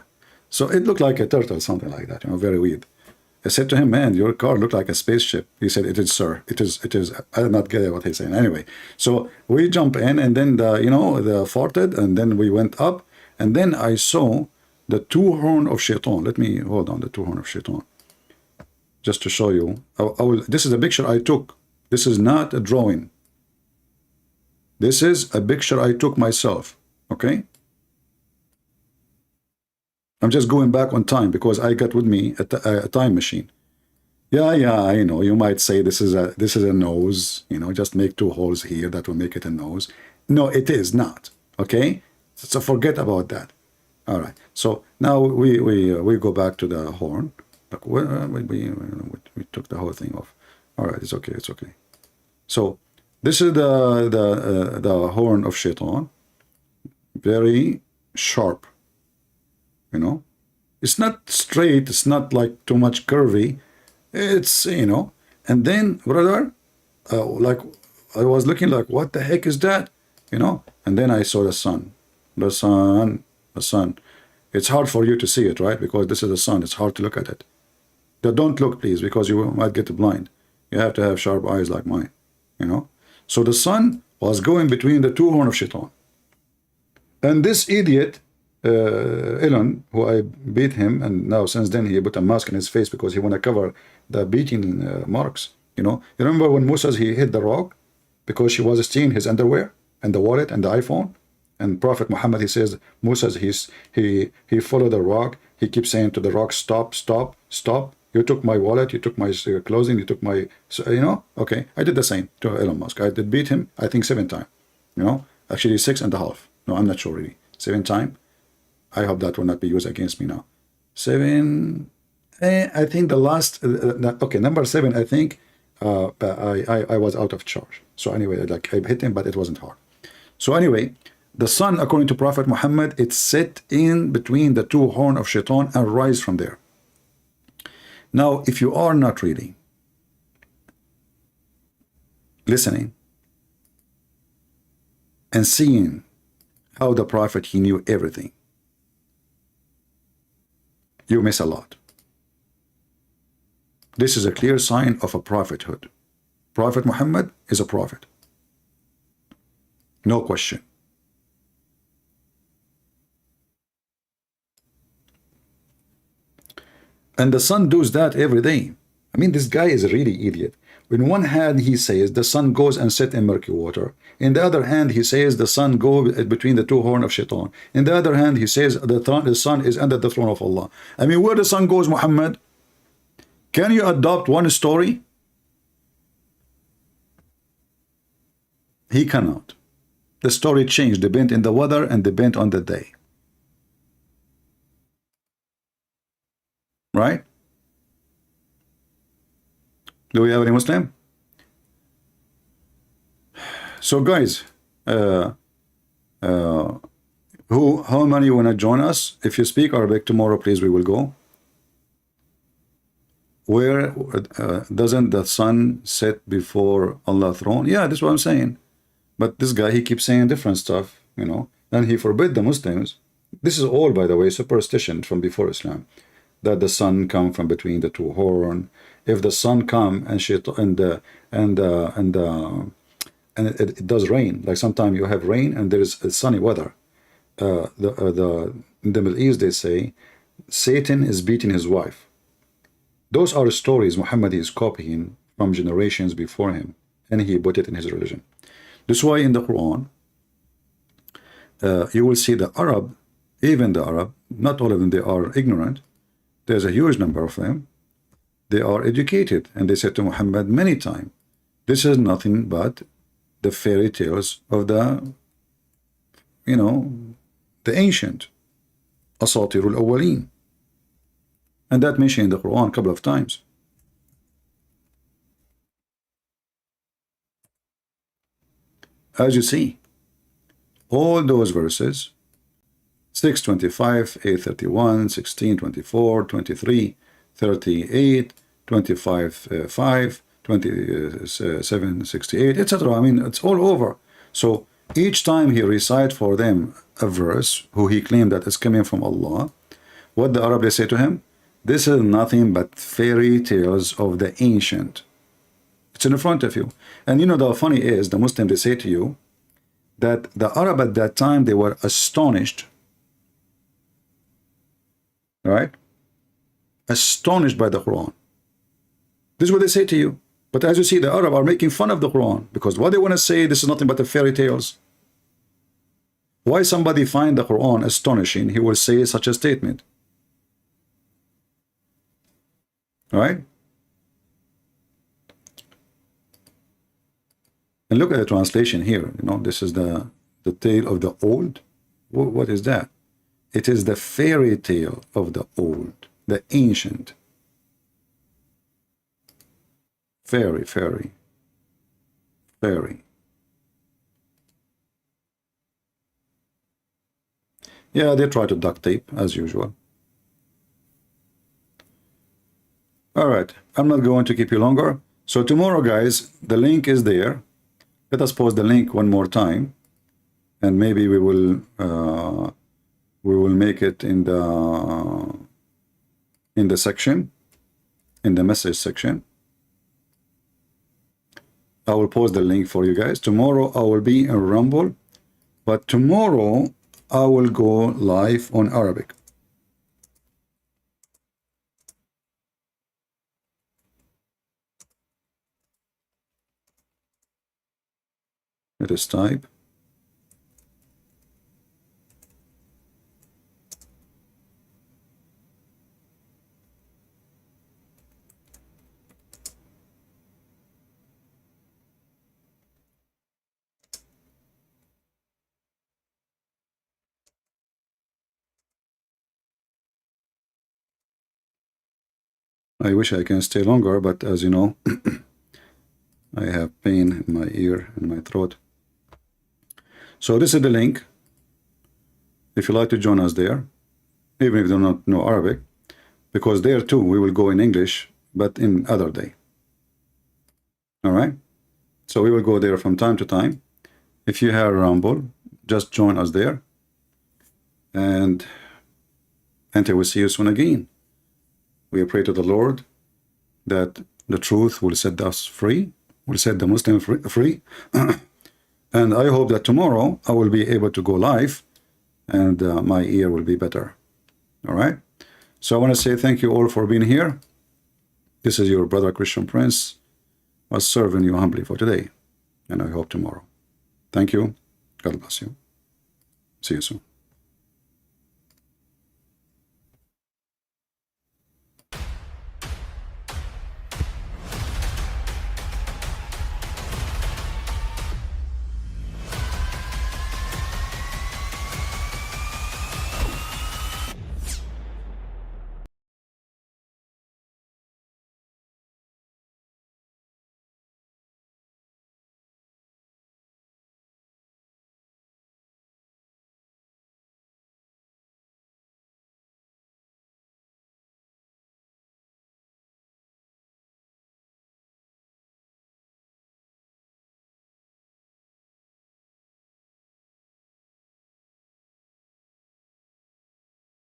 So it looked like a turtle, something like that. Very weird. I said to him, man, your car looked like a spaceship. He said, it is, sir. It is. I did not get what he's saying. Anyway, so we jump in, and then the farted, and then we went up, and then I saw the two horn of Shaitan. Let me hold on. The two horn of Shaitan, just to show you. This is a picture I took. This is not a drawing. This is a picture I took myself. Okay. I'm just going back on time because I got with me a time machine. Yeah, I know. You might say this is a nose. Just make two holes here. That will make it a nose. No, it is not. Okay. So forget about that. All right. So now we go back to the horn. Look, we took the whole thing off. All right. It's okay. It's okay. So this is the horn of Shaitan. Very sharp. It's not straight. It's not like too much curvy. It's And then, brother, like I was looking like, what the heck is that? And then I saw the sun. The sun. It's hard for you to see it, right? Because this is the sun. It's hard to look at it. Don't look, please, because you might get blind. You have to have sharp eyes like mine. So the sun was going between the two horns of Shaitan. And this idiot, Elon, who I beat him, and now since then he put a mask on his face because he want to cover the beating marks. You remember when Moses he hit the rock because she was stealing his underwear and the wallet and the iPhone? And Prophet Muhammad, he says, Moses, he followed the rock. He keeps saying to the rock, stop, stop, stop. You took my wallet, you took my clothing, you took my, okay. I did the same to Elon Musk. I did beat him, I think 7 times. Actually 6.5. No, I'm not sure really. 7 times. I hope that will not be used against me now. 7 I think the last, okay, number 7, I think I was out of charge. So anyway, like I hit him, but it wasn't hard. So anyway, the sun, according to Prophet Muhammad, it's set in between the two horns of shaitan and rise from there. Now, if you are not really listening and seeing how the Prophet, he knew everything, you miss a lot. This is a clear sign of a prophethood. Prophet Muhammad is a prophet. No question. And the sun does that every day. I mean, this guy is a really idiot. In one hand, he says the sun goes and sets in murky water. In the other hand, he says the sun goes between the two horns of shaitan. In the other hand, he says the sun is under the throne of Allah. I mean, where the sun goes, Muhammad? Can you adopt one story? He cannot. The story changed, depend in the weather and depend on the day. Right? Do we have any Muslim? So guys, how many want to join us? If you speak Arabic tomorrow, please, we will go. Where doesn't the sun set before Allah's throne? Yeah, that's what I'm saying. But this guy, he keeps saying different stuff, you know, and he forbid the Muslims. This is all, by the way, superstition from before Islam, that the sun come from between the two horn. If the sun come and shit and it does rain, like sometimes you have rain and there is sunny weather. In the Middle East, they say Satan is beating his wife. Those are stories Muhammad is copying from generations before him, and he put it in his religion. That's why in the Quran, you will see the Arab, even the Arab, not all of them, they are ignorant. There's a huge number of them. They are educated, and they said to Muhammad many times, this is nothing but the fairy tales of the, you know, the ancient, Asatirul Awwaleen. And that mentioned in the Quran a couple of times. As you see, all those verses, 6:25, 8:31, 16:24, 23, 38, 25:5, 27:68, etc. I mean, it's all over. So each time he recite for them a verse, who he claimed that is coming from Allah, what the Arab they say to him? This is nothing but fairy tales of the ancient. It's in front of you. And you know, the funny is, the Muslim, they say to you that the Arab at that time, they were astonished, right? Astonished by the Quran. This is what they say to you. But as you see, the Arab are making fun of the Quran, because what they want to say, this is nothing but the fairy tales. Why somebody find the Quran astonishing, he will say such a statement. Right? And look at the translation here. You know, this is the tale of the old. What is that? It is the fairy tale of the old, the ancient. Fairy, fairy, fairy. Yeah, they try to duct tape as usual. All right, I'm not going to keep you longer. So tomorrow, guys, the link is there. Let us post the link one more time, and maybe we will make it in the section, in the message section. I will post the link for you guys. Tomorrow I will be in Rumble, but tomorrow I will go live on Arabic. Let us type. I wish I can stay longer, but as you know, I have pain in my ear and my throat. So this is the link. If you like to join us there, even if you do not know Arabic, because there too we will go in English, but in other day. All right? So we will go there from time to time. If you have Rumble, just join us there. And until we see you soon again, we pray to the Lord that the truth will set us free, will set the Muslim free. And I hope that tomorrow I will be able to go live and my ear will be better. All right? So I want to say thank you all for being here. This is your brother Christian Prince, was serving you humbly for today. And I hope tomorrow. Thank you. God bless you. See you soon.